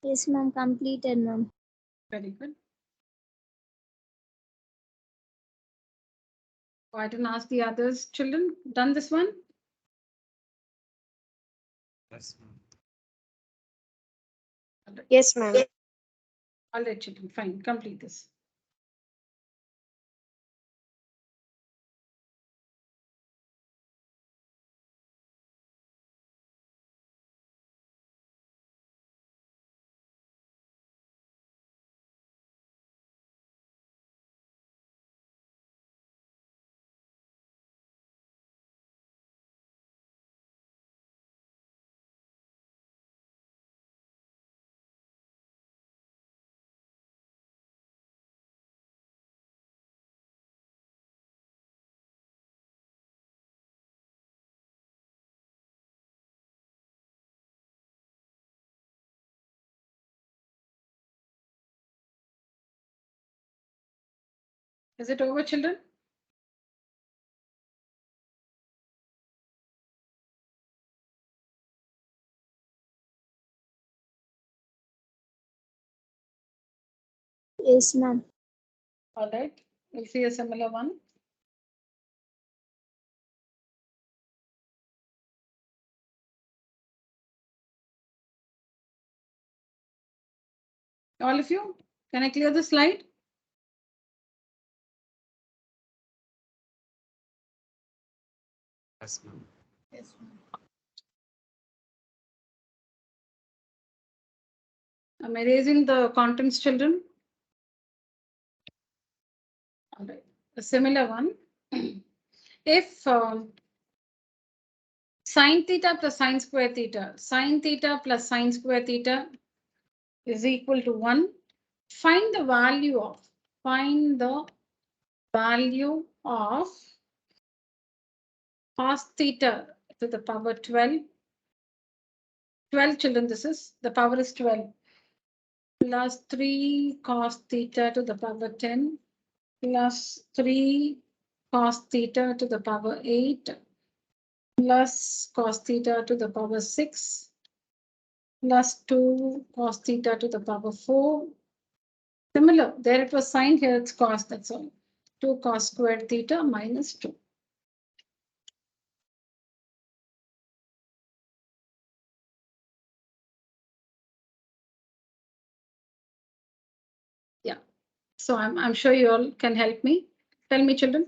Yes, ma'am. Completed, ma'am. Very good. Oh, I didn't ask the others. Children, done this one? Yes, ma'am. Yes, ma'am. All right, children, fine. Complete this. Is it over, children? Yes, ma'am. All right. We'll see a similar one. All of you, can I clear the slide? Yes, ma'am. Yes, ma'am. Am I raising the contents, children? All right, a similar one. If sine theta plus sine square theta, sine theta plus sine square theta is equal to 1, find the value of cos theta to the power 12. 12 children, this is, the power is 12, plus 3 cos theta to the power 10, plus 3 cos theta to the power 8, plus cos theta to the power 6, plus 2 cos theta to the power 4. Similar, there it was sine, here it's cos, that's all. 2 cos squared theta minus 2. Yeah, so I'm sure you all can help me. Tell me, children.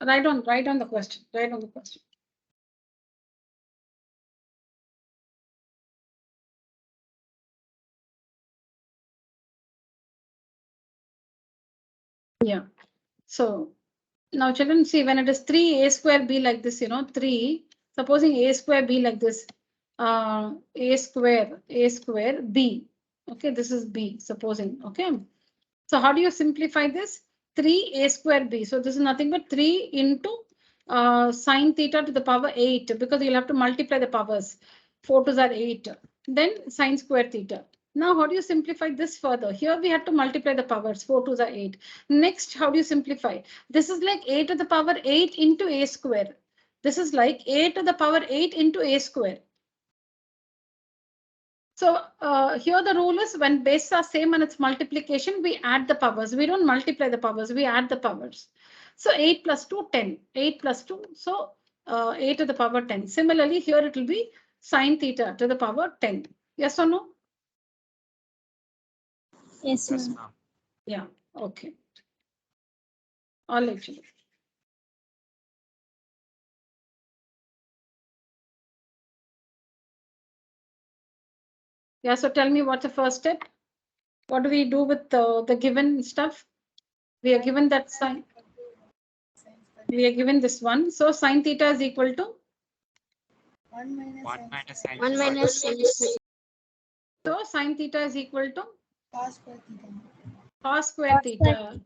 Write on the question. Write on the question. Yeah. So now, children, see, when it is 3 a square b like this, 3, supposing a square b like this, a square b. Okay, this is b, supposing. Okay. So how do you simplify this? 3 a square b. So this is nothing but 3 into sine theta to the power 8, because you'll have to multiply the powers. 4 to are 8. Then sine square theta. Now, how do you simplify this further? Here we have to multiply the powers. 4 to are 8. Next, how do you simplify? This is like a to the power 8 into a square. This is like a to the power 8 into a square. So here the rule is when bases are same and it's multiplication, we add the powers. We don't multiply the powers, we add the powers. So 8 plus 2, 10. 8 plus 2, so 8 to the power 10. Similarly, here it will be sine theta to the power 10. Yes or no? Yes, Yes, ma'am. ma'am. Yeah, okay. All actually. Yeah, so tell me what's the first step? What do we do with the given stuff? We are given that sine. We are given this one. So sine theta is equal to? 1 minus 1 sin minus square sin 1 square. minus sin square. So sine theta is equal to cos square theta. cos square theta.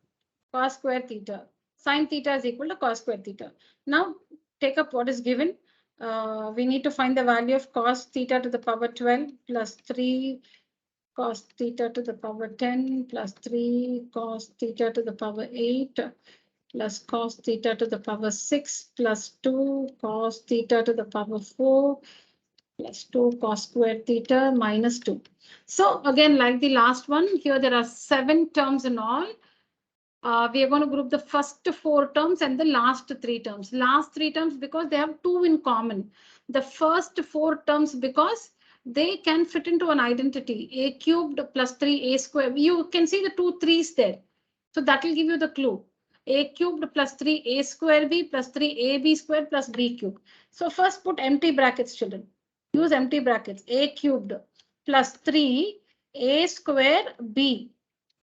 Cos square theta. Sine theta is equal to cos square theta. Now take up what is given. We need to find the value of cos theta to the power 12 plus 3 cos theta to the power 10 plus 3 cos theta to the power 8 plus cos theta to the power 6 plus 2 cos theta to the power 4 plus 2 cos square theta minus 2. So again, like the last one, here there are 7 terms in all. We are going to group the first 4 terms and the last 3 terms. Last 3 terms because they have 2 in common. The first 4 terms because they can fit into an identity. A cubed plus 3a square. You can see the 2 3's there. So that will give you the clue. A cubed plus 3a square b plus 3ab square plus b cubed. So first put empty brackets, children. Use empty brackets. A cubed plus 3a square b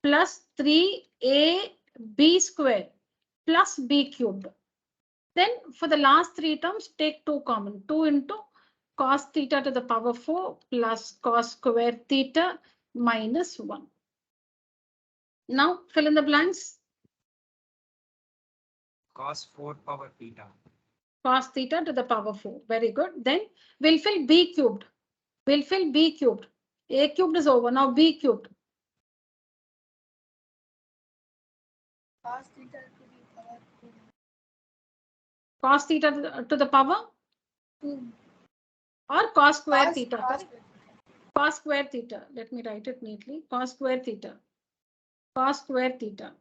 plus 3ab square plus b cubed. Then for the last 3 terms, take 2 common. 2 into cos theta to the power 4 plus cos square theta minus 1. Now fill in the blanks. Cos 4 power theta. Cos theta to the power 4. Very good. Then we'll fill b cubed. We'll fill b cubed. A cubed is over. Now b cubed. cos theta to the power 2. Cos theta to the power 2. or cos square Cos theta. square theta. Cos square theta. Let me write it neatly. Cos square theta. Cos square theta.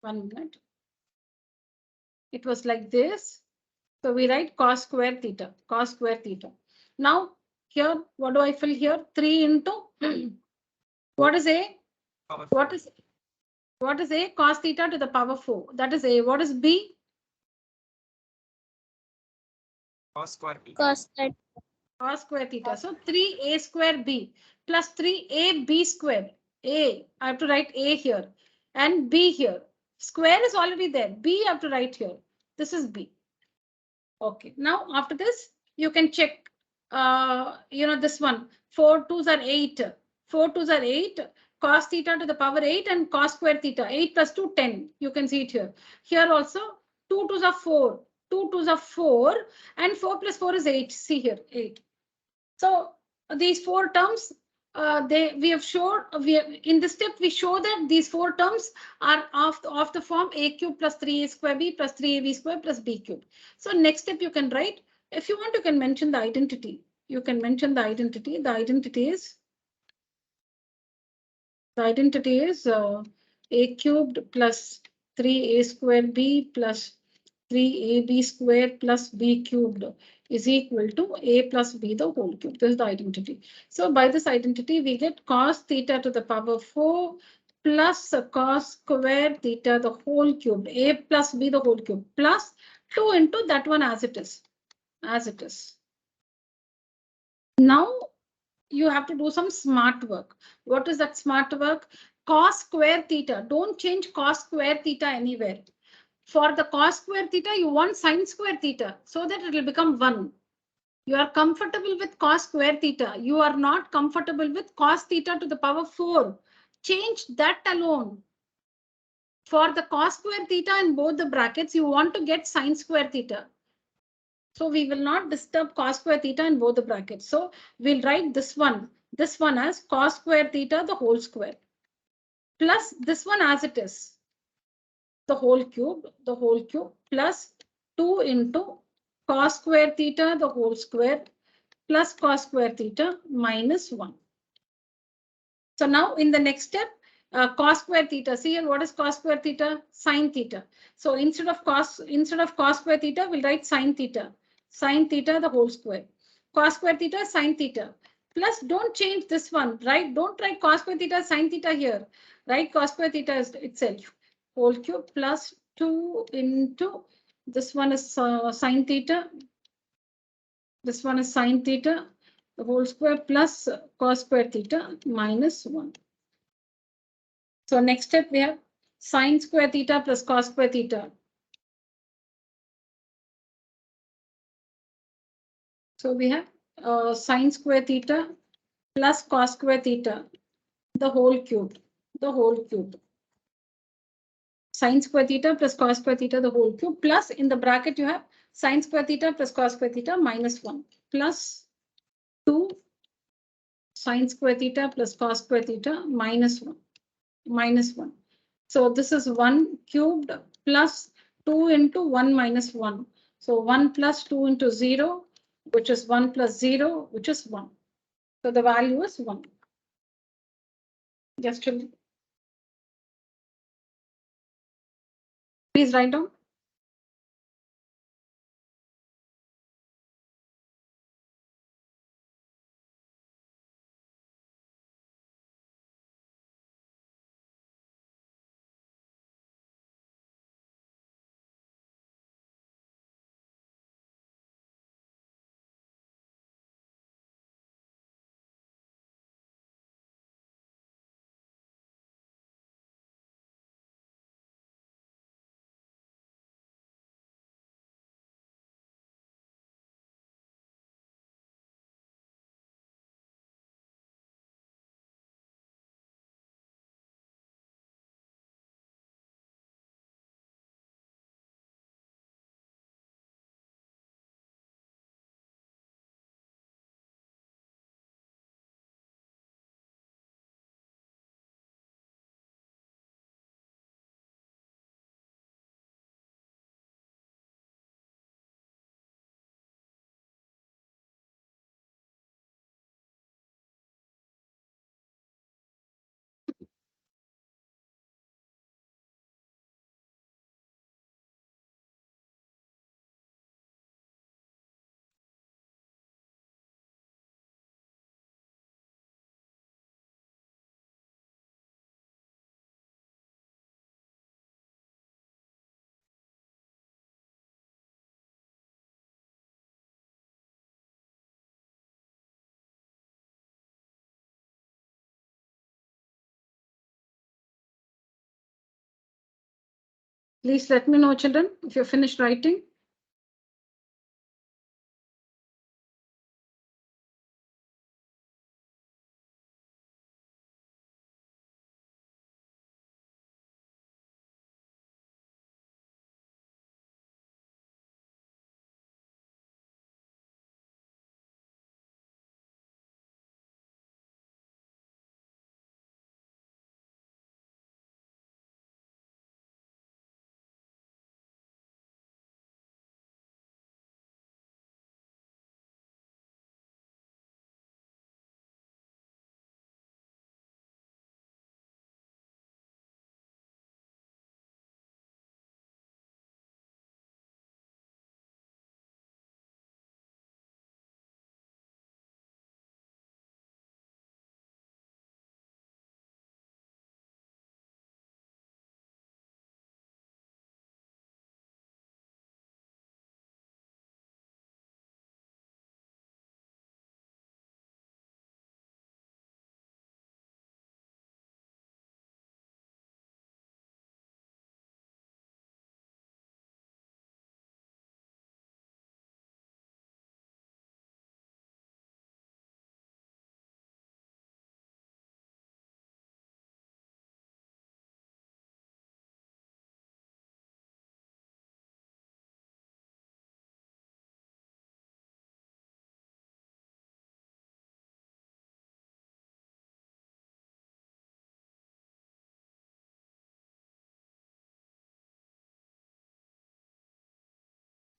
1 minute. It was like this. So we write cos square theta. Cos square theta. Now Here, what do I fill here? 3 into what is A? Power What 4. is A? Cos theta to the power 4. That is A. What is B? Cos square theta. Cos square. Cos square theta. So 3A square B plus 3AB square. A, I have to write A here and B here. Square is already there. B I have to write here. This is B. Okay. Now after this, you can check, this one. 4 2s are 8. 4 2s are 8. Cos theta to the power 8 and cos square theta. 8 plus 2, 10. You can see it here. Here also, 2 2s are 4. 2 2s are 4 and 4 plus 4 is 8. See here, 8. So these 4 terms, we have shown, in this step, we show that these 4 terms are of the form a cube plus 3a square b plus 3ab square plus b cube. So next step you can write, if you want, you can mention the identity. You can mention the identity. The identity is a cubed plus 3a square b plus 3ab square plus b cubed is equal to a plus b the whole cube. This is the identity. So by this identity, we get cos theta to the power 4 plus cos square theta the whole cube, a plus b the whole cube, plus 2 into that one as it is. Now you have to do some smart work. What is that smart work? Cos square theta. Don't change cos square theta anywhere. For the cos square theta, you want sine square theta so that it will become 1. You are comfortable with cos square theta. You are not comfortable with cos theta to the power 4. Change that alone. For the cos square theta in both the brackets, you want to get sine square theta. So we will not disturb cos square theta in both the brackets. So we'll write this one as cos square theta the whole square plus this one as it is, the whole cube plus 2 into cos square theta the whole square plus cos square theta minus 1. So now in the next step, cos square theta. See here, what is cos square theta? Sine theta. So instead of cos square theta, we'll write sine theta. Sine theta the whole square. Cos square theta, sine theta. Plus, don't change this one, right? Don't write cos square theta, sine theta here. Write cos square theta itself. Whole cube plus 2 into this one is sine theta. This one is sine theta, the whole square plus cos square theta minus 1. So next step we have sine square theta plus cos square theta. So we have sine square theta plus cos square theta, the whole cube. Sine square theta plus cos square theta, the whole cube, plus in the bracket you have sine square theta plus cos square theta minus 1 plus 2 sine square theta plus cos square theta minus 1. So this is 1 cubed plus 2 into 1 minus 1. So 1 plus 2 into 0, which is 1 plus 0, which is 1. So the value is 1. Just to please write down. Please let me know, children, if you're finished writing.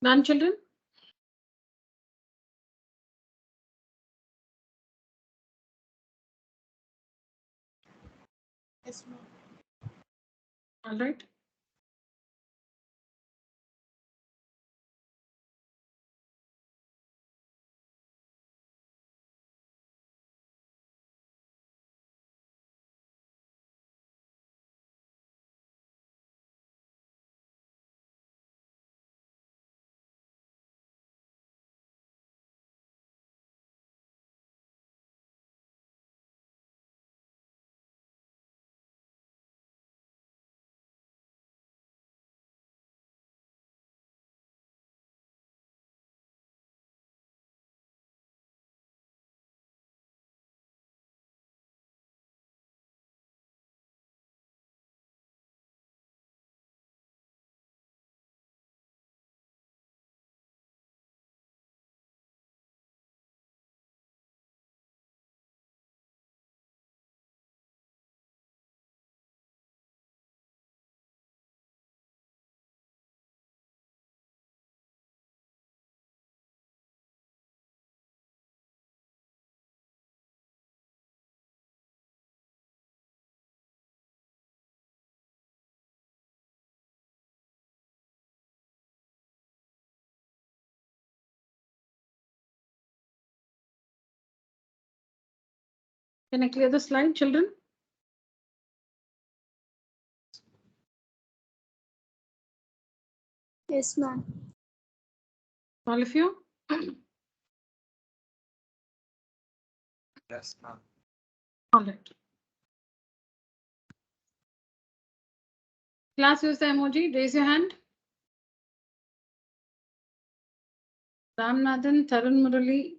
Done, children? Yes, ma'am. All right. Can I clear the slide, children? Yes, ma'am. All of you? Yes, ma'am. All right. Class, use the emoji. Raise your hand. Ramnathan, Tarun Murali,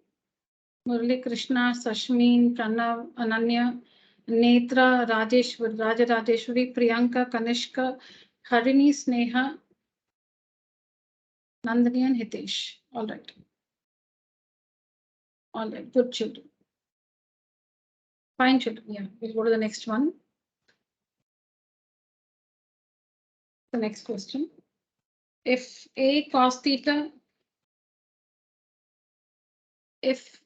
Murali Krishna, Sashmin, Pranav, Ananya, Netra, Rajeshwari, Raja Rajeshwari, Priyanka, Kanishka, Harini, Sneha, Nandini, and Hitesh. All right. All right. Good children. Fine children. Yeah. We'll go to the next one. The next question. If A cos theta, if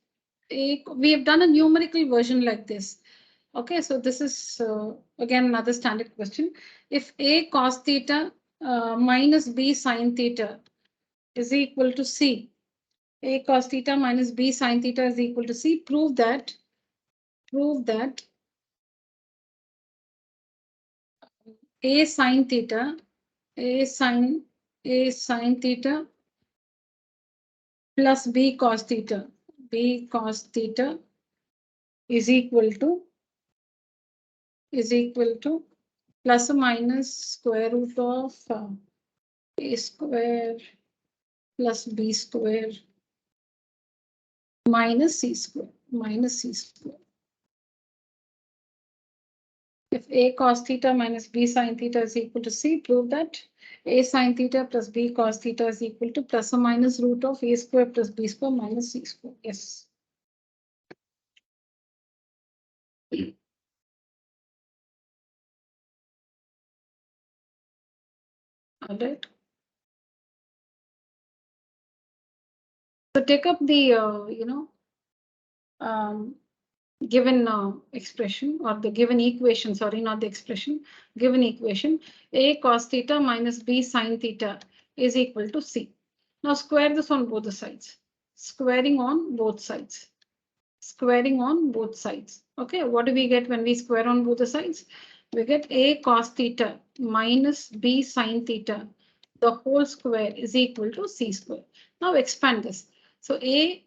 A, we have done a numerical version like this. Okay, so this is again another standard question. If A cos theta minus B sin theta is equal to C, A cos theta minus B sin theta is equal to C, prove that A sin theta, A sin theta plus B cos theta is equal to plus or minus square root of A square plus B square minus C square minus C square. If A cos theta minus B sin theta is equal to C, prove that A sin theta plus B cos theta is equal to plus or minus root of A square plus B square minus C square. Yes. All right. So take up the, given expression or the given equation, sorry, not the expression, given equation, A cos theta minus B sin theta is equal to C. Now square this on both the sides. Squaring on both sides. Squaring on both sides. Okay, what do we get when we square on both the sides? We get A cos theta minus B sin theta. The whole square is equal to C square. Now expand this. So A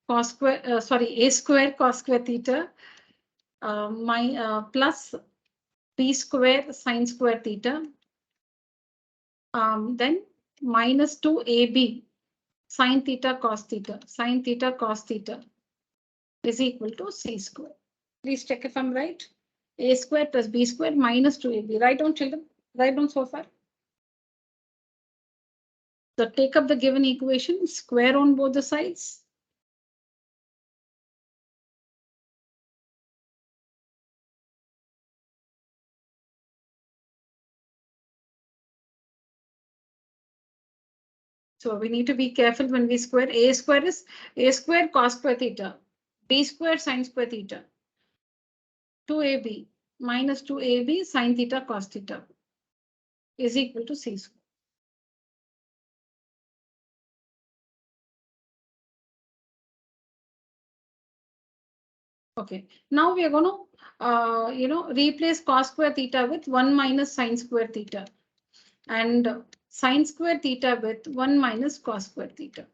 cos square, A square cos square theta plus B square sin square theta. Then minus 2AB sin theta cos theta is equal to C square. Please check if I'm right. A square plus B square minus 2AB. Write down, children. Write down so far. So take up the given equation, square on both the sides. So we need to be careful when we square. A square is A square cos square theta. B square sin square theta. 2AB minus 2AB sin theta cos theta is equal to C square. Okay, now we are going to, replace cos square theta with 1 minus sin square theta and sin square theta with 1 minus cos square theta.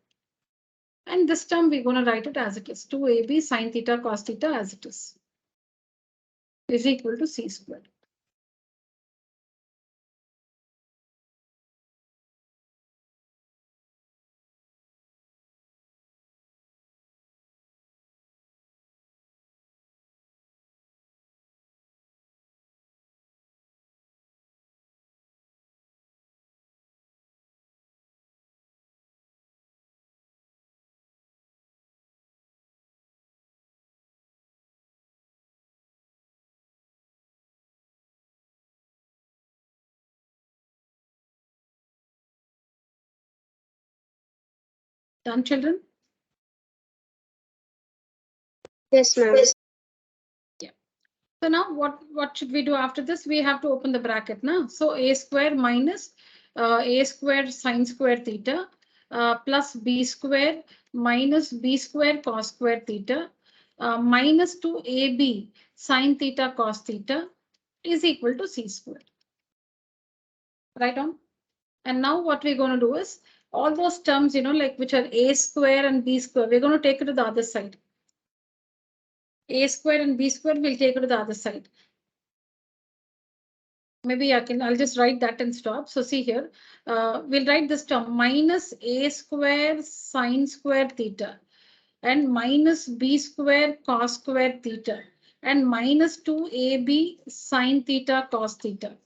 And this term we're going to write it as it is, 2AB sin theta cos theta as it is equal to C squared. Done, children? Yes, ma'am. Yeah. So now what should we do after this? We have to open the bracket now. So A square minus A square sin square theta plus B square minus B square cos square theta minus 2AB sin theta cos theta is equal to C square. Right on? And now what we're going to do is all those terms, like which are A square and B square, we're going to take it to the other side. A square and B square will take it to the other side. Maybe I'll just write that and stop. So see here, we'll write this term minus A square sin square theta and minus B square cos square theta and minus 2AB sin theta cos theta.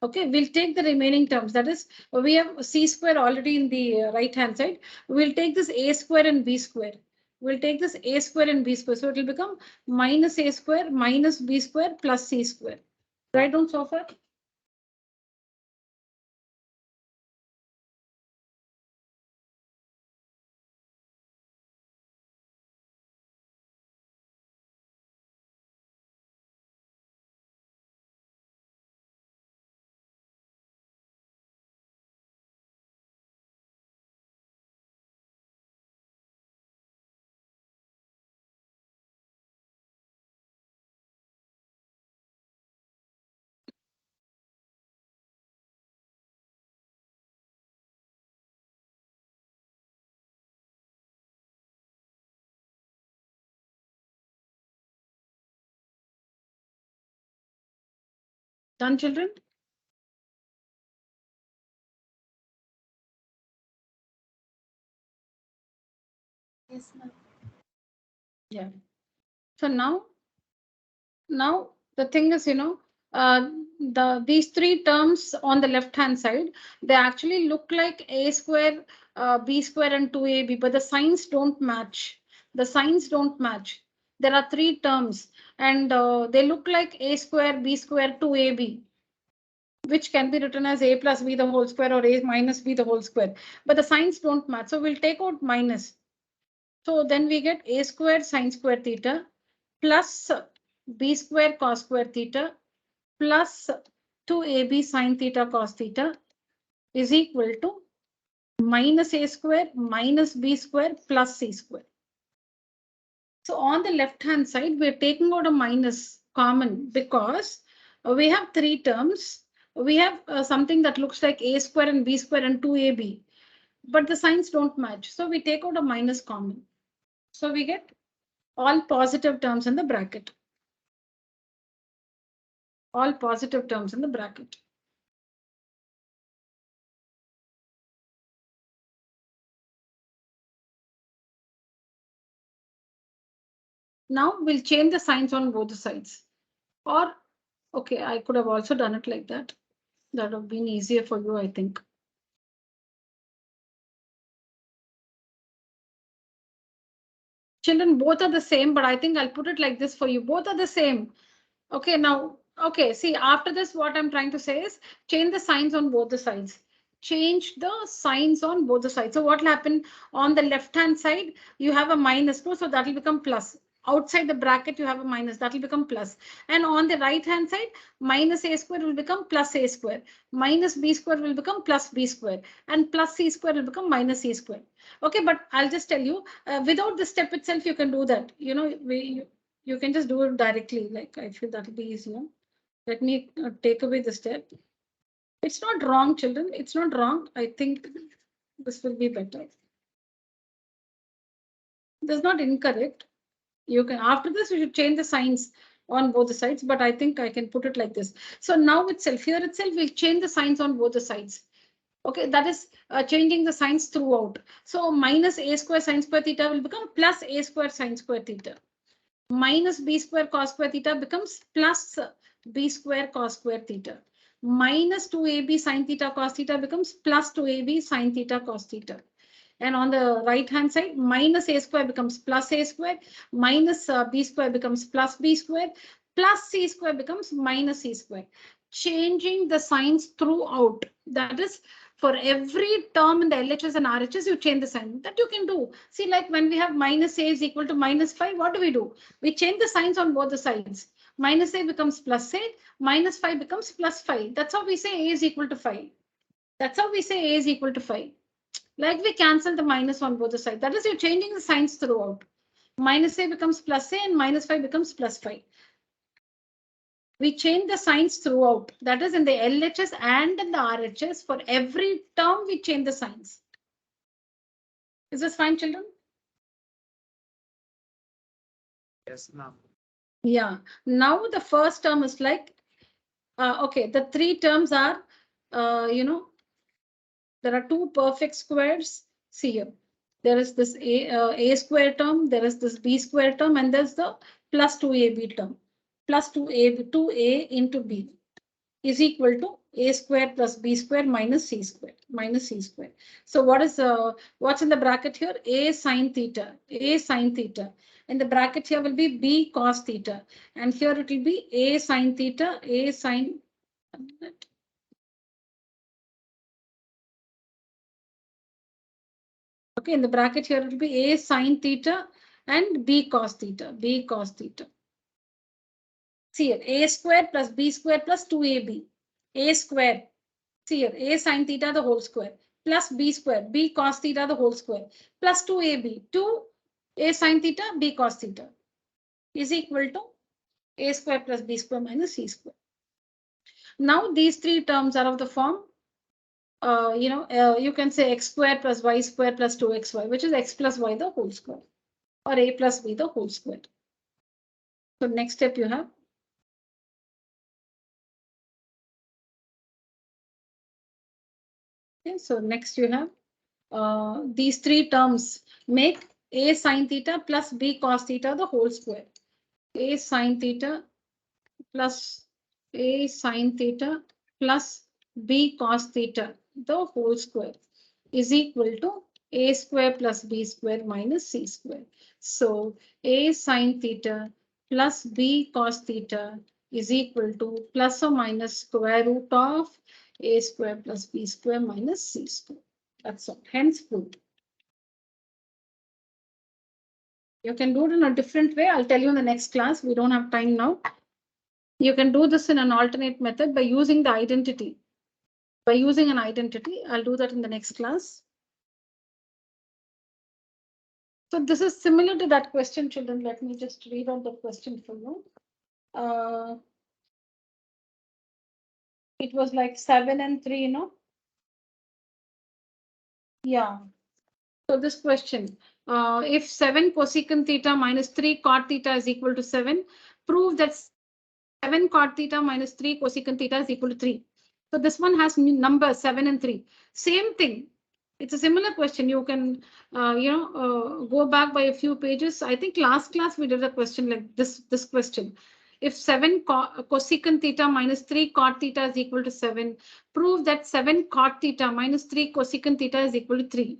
Okay, we'll take the remaining terms. That is, we have C square already in the right hand side. We'll take this A square and B square. We'll take this A square and B square. So it will become minus A square minus B square plus C square. Write down so far. Done, children? Yes, ma'am. Yeah. So now the thing is, these three terms on the left hand side, they actually look like a square, b square and 2ab, but the signs don't match. The signs don't match. There are three terms and they look like a square, b square, 2ab, which can be written as a plus b the whole square or a minus b the whole square, but the signs don't match. So we'll take out minus. So then we get a square sine square theta plus b square cos square theta plus 2ab sine theta cos theta is equal to minus a square minus b square plus c square. So on the left hand side, we're taking out a minus common because we have three terms. We have something that looks like a square and b square and 2ab, but the signs don't match. So we take out a minus common. So we get all positive terms in the bracket. All positive terms in the bracket. Now we'll change the signs on both the sides. Or, okay, I could have also done it like that. That would have been easier for you, I think. Children, both are the same, but I think I'll put it like this for you. Both are the same. Okay, now, okay, see, after this, what I'm trying to say is change the signs on both the sides. Change the signs on both the sides. So what will happen on the left-hand side, you have a minus 2, so that will become plus. Outside the bracket, you have a minus, that will become plus. And on the right-hand side, minus a square will become plus a square. Minus b square will become plus b square. And plus c square will become minus c square. Okay, but I'll just tell you, without the step itself, you can do that. You know, you can just do it directly. Like I feel that'll be easier. Let me take away the step. It's not wrong, children. It's not wrong. I think this will be better. This is not incorrect. You can, after this, you should change the signs on both the sides, but I think I can put it like this. So now itself, here itself, we'll change the signs on both the sides. Okay, that is changing the signs throughout. So minus a square sine square theta will become plus a square sine square theta. Minus b square cos square theta becomes plus b square cos square theta. Minus 2ab sine theta cos theta becomes plus 2ab sine theta cos theta. And on the right hand side, minus a square becomes plus a square, minus b square becomes plus b square, plus c square becomes minus c square. Changing the signs throughout. That is, for every term in the LHS and RHS, you change the sign. That you can do. See, like when we have minus a is equal to minus 5, what do? We change the signs on both the sides. Minus a becomes plus a, minus 5 becomes plus 5. That's how we say a is equal to 5. That's how we say a is equal to 5. Like we cancel the minus on both the sides. That is, you're changing the signs throughout. Minus a becomes plus a and minus 5 becomes plus 5. We change the signs throughout. That is in the LHS and in the RHS. For every term, we change the signs. Is this fine, children? Yes, ma'am. Yeah. Now the first term is like, okay, the three terms are, there are two perfect squares. See here. There is this a square term, there is this b square term, and there's the plus 2ab term. Plus 2a into b is equal to a square plus b square minus c square. So what's in the bracket here? A sine theta. And the bracket here will be b cos theta. And here it will be a sine theta, a sine. Okay, in the bracket here it will be a sine theta and b cos theta. See here, a square plus b square plus 2ab. A square. See here, a sine theta the whole square plus b square, b cos theta the whole square plus 2ab. 2a sine theta, b cos theta is equal to a square plus b square minus c square. Now these three terms are of the form, you can say x square plus y square plus 2xy, which is x plus y the whole square, or a plus b the whole square. So next step you have. Okay, so next you have these three terms make A sin theta plus B cos theta the whole square. A sin theta plus A sin theta plus B cos theta the whole square is equal to A square plus B square minus C square. So A sin theta plus B cos theta is equal to plus or minus square root of A square plus B square minus C square. That's all. Hence proved. You can do it in a different way. I'll tell you in the next class. We don't have time now. You can do this in an alternate method by using the identity. By using an identity, I'll do that in the next class. So this is similar to that question, children. Let me just read out the question for you. It was like 7 and 3, you know? Yeah. So this question, if 7 cosecant theta minus 3 cot theta is equal to 7, prove that 7 cot theta minus 3 cosecant theta is equal to 3. So this one has numbers 7 and 3. Same thing. It's a similar question. You can, go back by a few pages. I think last class we did a question like this question. If 7 cosecant theta minus 3 cot theta is equal to 7, prove that 7 cot theta minus 3 cosecant theta is equal to 3.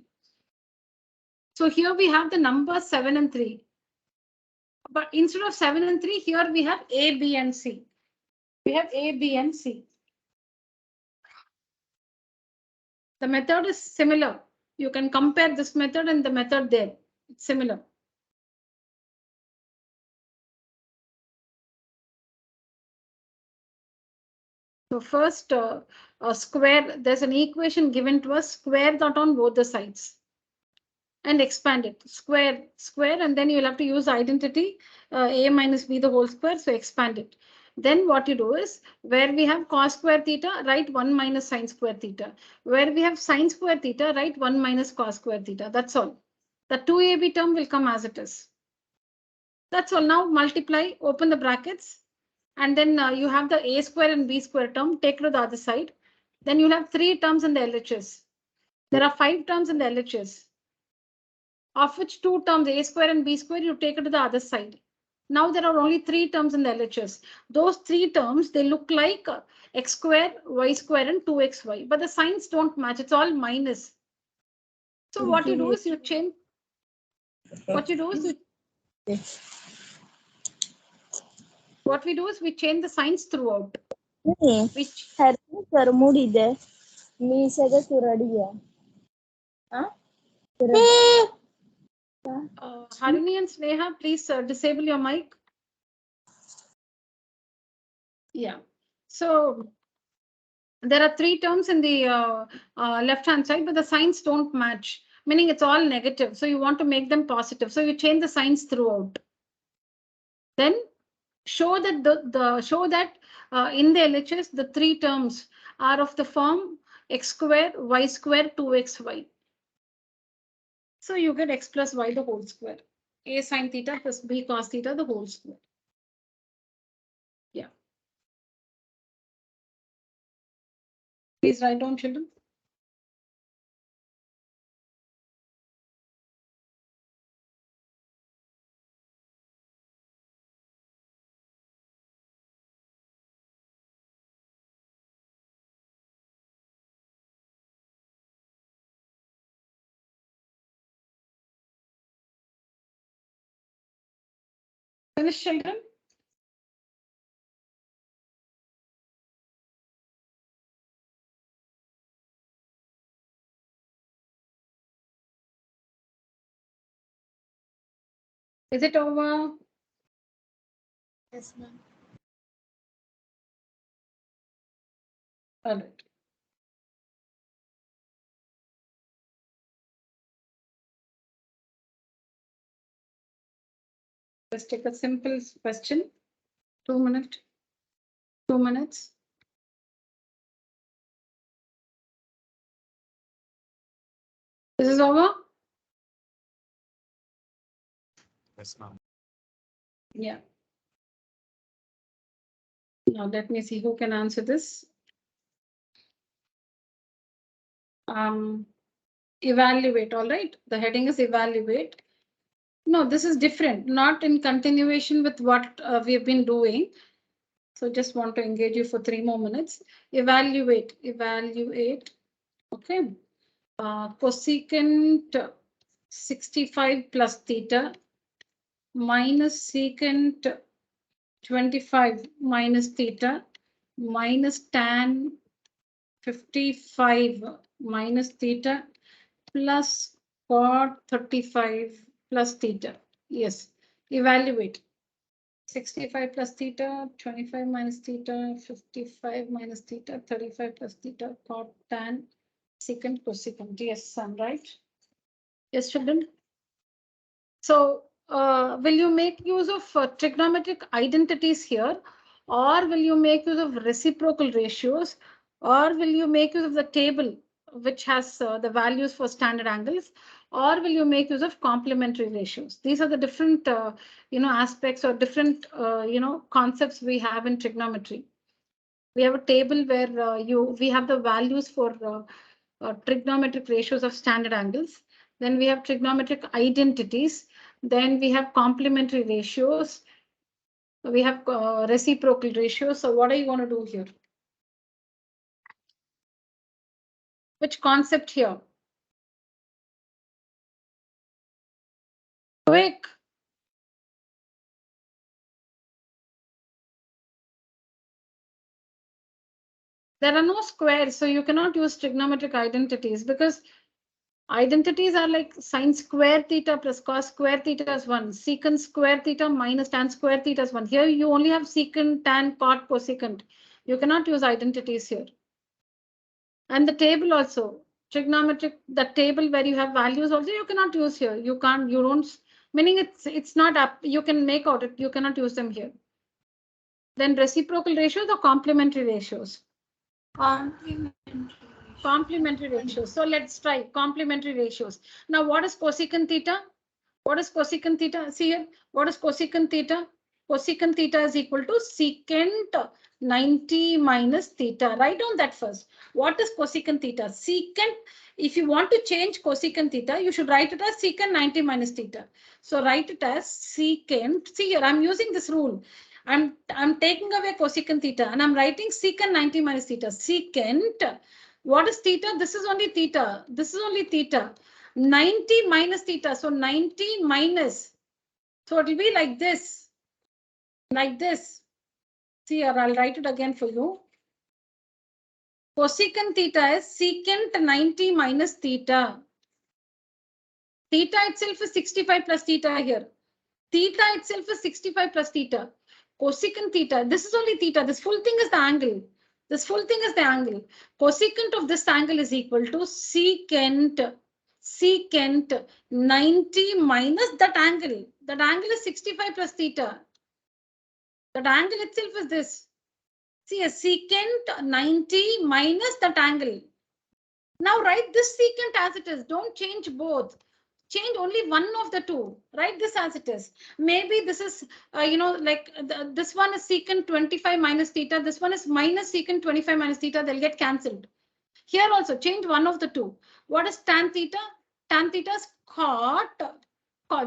So here we have the numbers 7 and 3. But instead of 7 and 3, here we have A, B, and C. We have A, B, and C. The method is similar. You can compare this method and the method there. It's similar. So first, square, there's an equation given to us, square that on both the sides and expand it. Square, and then you'll have to use identity, A minus B the whole square, so expand it. Then what you do is, where we have cos square theta, write 1 minus sin square theta. Where we have sin square theta, write 1 minus cos square theta. That's all. The 2AB term will come as it is. That's all. Now multiply, open the brackets. And then you have the A square and B square term, take to the other side. Then you have 3 terms in the LHS. There are 5 terms in the LHS, of which 2 terms, A square and B square, you take it to the other side. Now there are only 3 terms in the LHS. Those 3 terms, they look like x square, y square, and 2xy. But the signs don't match. It's all minus. So what you do is you change. What we do is we change the signs throughout. Which Harmonian Sneha, please disable your mic. Yeah. So there are 3 terms in the left-hand side, but the signs don't match, meaning it's all negative. So you want to make them positive. So you change the signs throughout. Then show that in the LHS, the 3 terms are of the form x square, y square, 2xy. So you get x plus y the whole square. A sin theta plus B cos theta the whole square. Yeah. Please write down, children. Finish, children. Is it over? Yes, ma'am. All right. Let's take a simple question. 2 minutes. 2 minutes. This is over? Yes, ma'am. Yeah. Now let me see who can answer this. Evaluate, all right. The heading is evaluate. No, this is different, not in continuation with what we have been doing. So just want to engage you for 3 more minutes. Evaluate. Okay. Cosecant 65 plus theta minus secant 25 minus theta minus tan 55 minus theta plus cot 35 plus theta. Yes, evaluate. 65 plus theta, 25 minus theta, 55 minus theta, 35 plus theta, cot tan secant cosecant. Yes, I'm right. Yes, children. So will you make use of trigonometric identities here, or will you make use of reciprocal ratios, or will you make use of the table which has the values for standard angles, or will you make use of complementary ratios? These are the different aspects or different concepts we have in trigonometry. We have a table where we have the values for trigonometric ratios of standard angles. Then we have trigonometric identities. Then we have complementary ratios. We have reciprocal ratios. So what are you going to do here? Which concept here? Quick. There are no squares, so you cannot use trigonometric identities because identities are like sine square theta plus cos square theta is 1. Secant square theta minus tan square theta is 1. Here you only have secant, tan, cot, cosecant. You cannot use identities here. And the table also, trigonometric, the table where you have values also, you cannot use here. You can't, you don't, meaning it's not up. You can make out it. You cannot use them here. Then reciprocal ratios or complementary ratios? Complementary ratios. So let's try complementary ratios. Now, what is cosecant theta? What is cosecant theta? See here, what is cosecant theta? Cosecant theta is equal to secant 90 minus theta. Write down that first. What is cosecant theta? Secant, if you want to change cosecant theta, you should write it as secant 90 minus theta. So write it as secant. See here, I'm using this rule. I'm taking away cosecant theta and I'm writing secant 90 minus theta. Secant, what is theta? This is only theta. This is only theta. 90 minus theta. So 90 minus. So it will be like this. Like this. See here, I'll write it again for you. Cosecant theta is secant 90 minus theta. Theta itself is 65 plus theta here. Theta itself is 65 plus theta. Cosecant theta, this is only theta. This full thing is the angle. This full thing is the angle. Cosecant of this angle is equal to secant 90 minus that angle. That angle is 65 plus theta. That angle itself is this. See, a secant 90 minus that angle. Now write this secant as it is. Don't change both. Change only one of the two. Write this as it is. Maybe this is, this one is secant 25 minus theta. This one is minus secant 25 minus theta. They'll get cancelled. Here also change one of the two. What is tan theta? Tan theta is cot.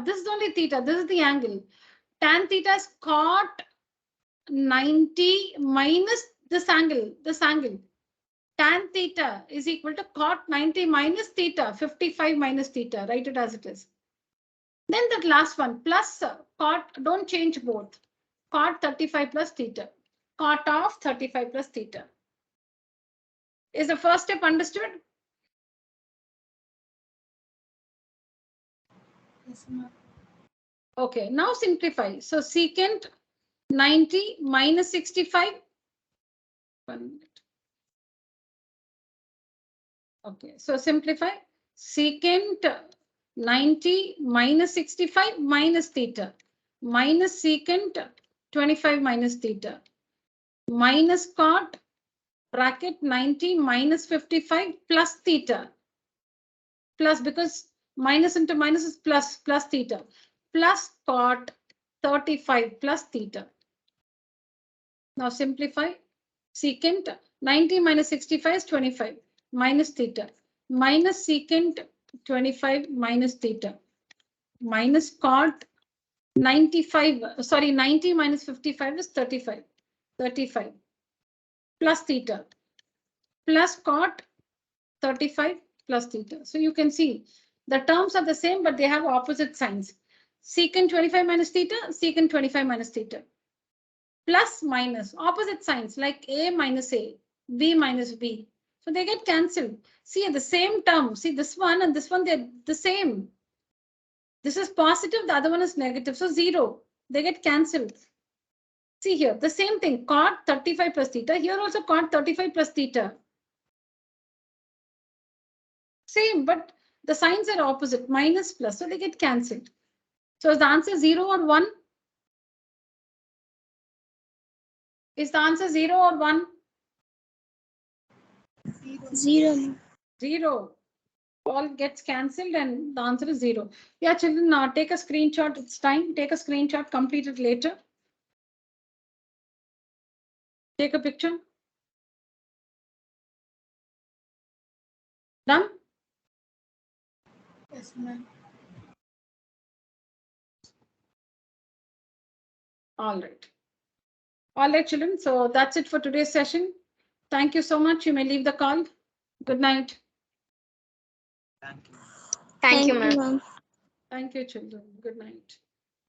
This is only theta. This is the angle. Tan theta is cot 90 minus this angle. This angle. Tan theta is equal to cot 90 minus theta. 55 minus theta. Write it as it is. Then that last one plus cot. Don't change both. Cot 35 plus theta. Cot of 35 plus theta. Is the first step understood? Yes, ma'am. Okay, now simplify. So secant 90 minus 65. 1 minute. Okay, so simplify. Secant 90 minus 65 minus theta. Minus secant 25 minus theta. Minus cot bracket 90 minus 55 plus theta. Plus, because minus into minus is plus theta. Plus cot 35 plus theta. Now simplify. Secant 90 minus 65 is 25 minus theta. Minus secant 25 minus theta. minus cot 95, sorry, 90 minus 55 is 35. 35 plus theta plus cot 35 plus theta. So you can see the terms are the same, but they have opposite signs. Secant 25 minus theta, secant 25 minus theta. Plus minus, opposite signs like A minus A, B minus B. So they get cancelled. See, the same term. See, this one and this one, they're the same. This is positive, the other one is negative. So 0, they get cancelled. See here, the same thing, cot 35 plus theta. Here also cot 35 plus theta. Same, but the signs are opposite, minus plus, so they get cancelled. So is the answer 0 or 1? Is the answer 0 or 1? 0. 0. All gets cancelled and the answer is 0. Yeah, children, now take a screenshot. It's time. Take a screenshot, complete it later. Take a picture. Done? Yes, ma'am. All right. All right, children. So that's it for today's session. Thank you so much. You may leave the call. Good night. Thank you. Thank you, ma'am. Thank you, children. Good night.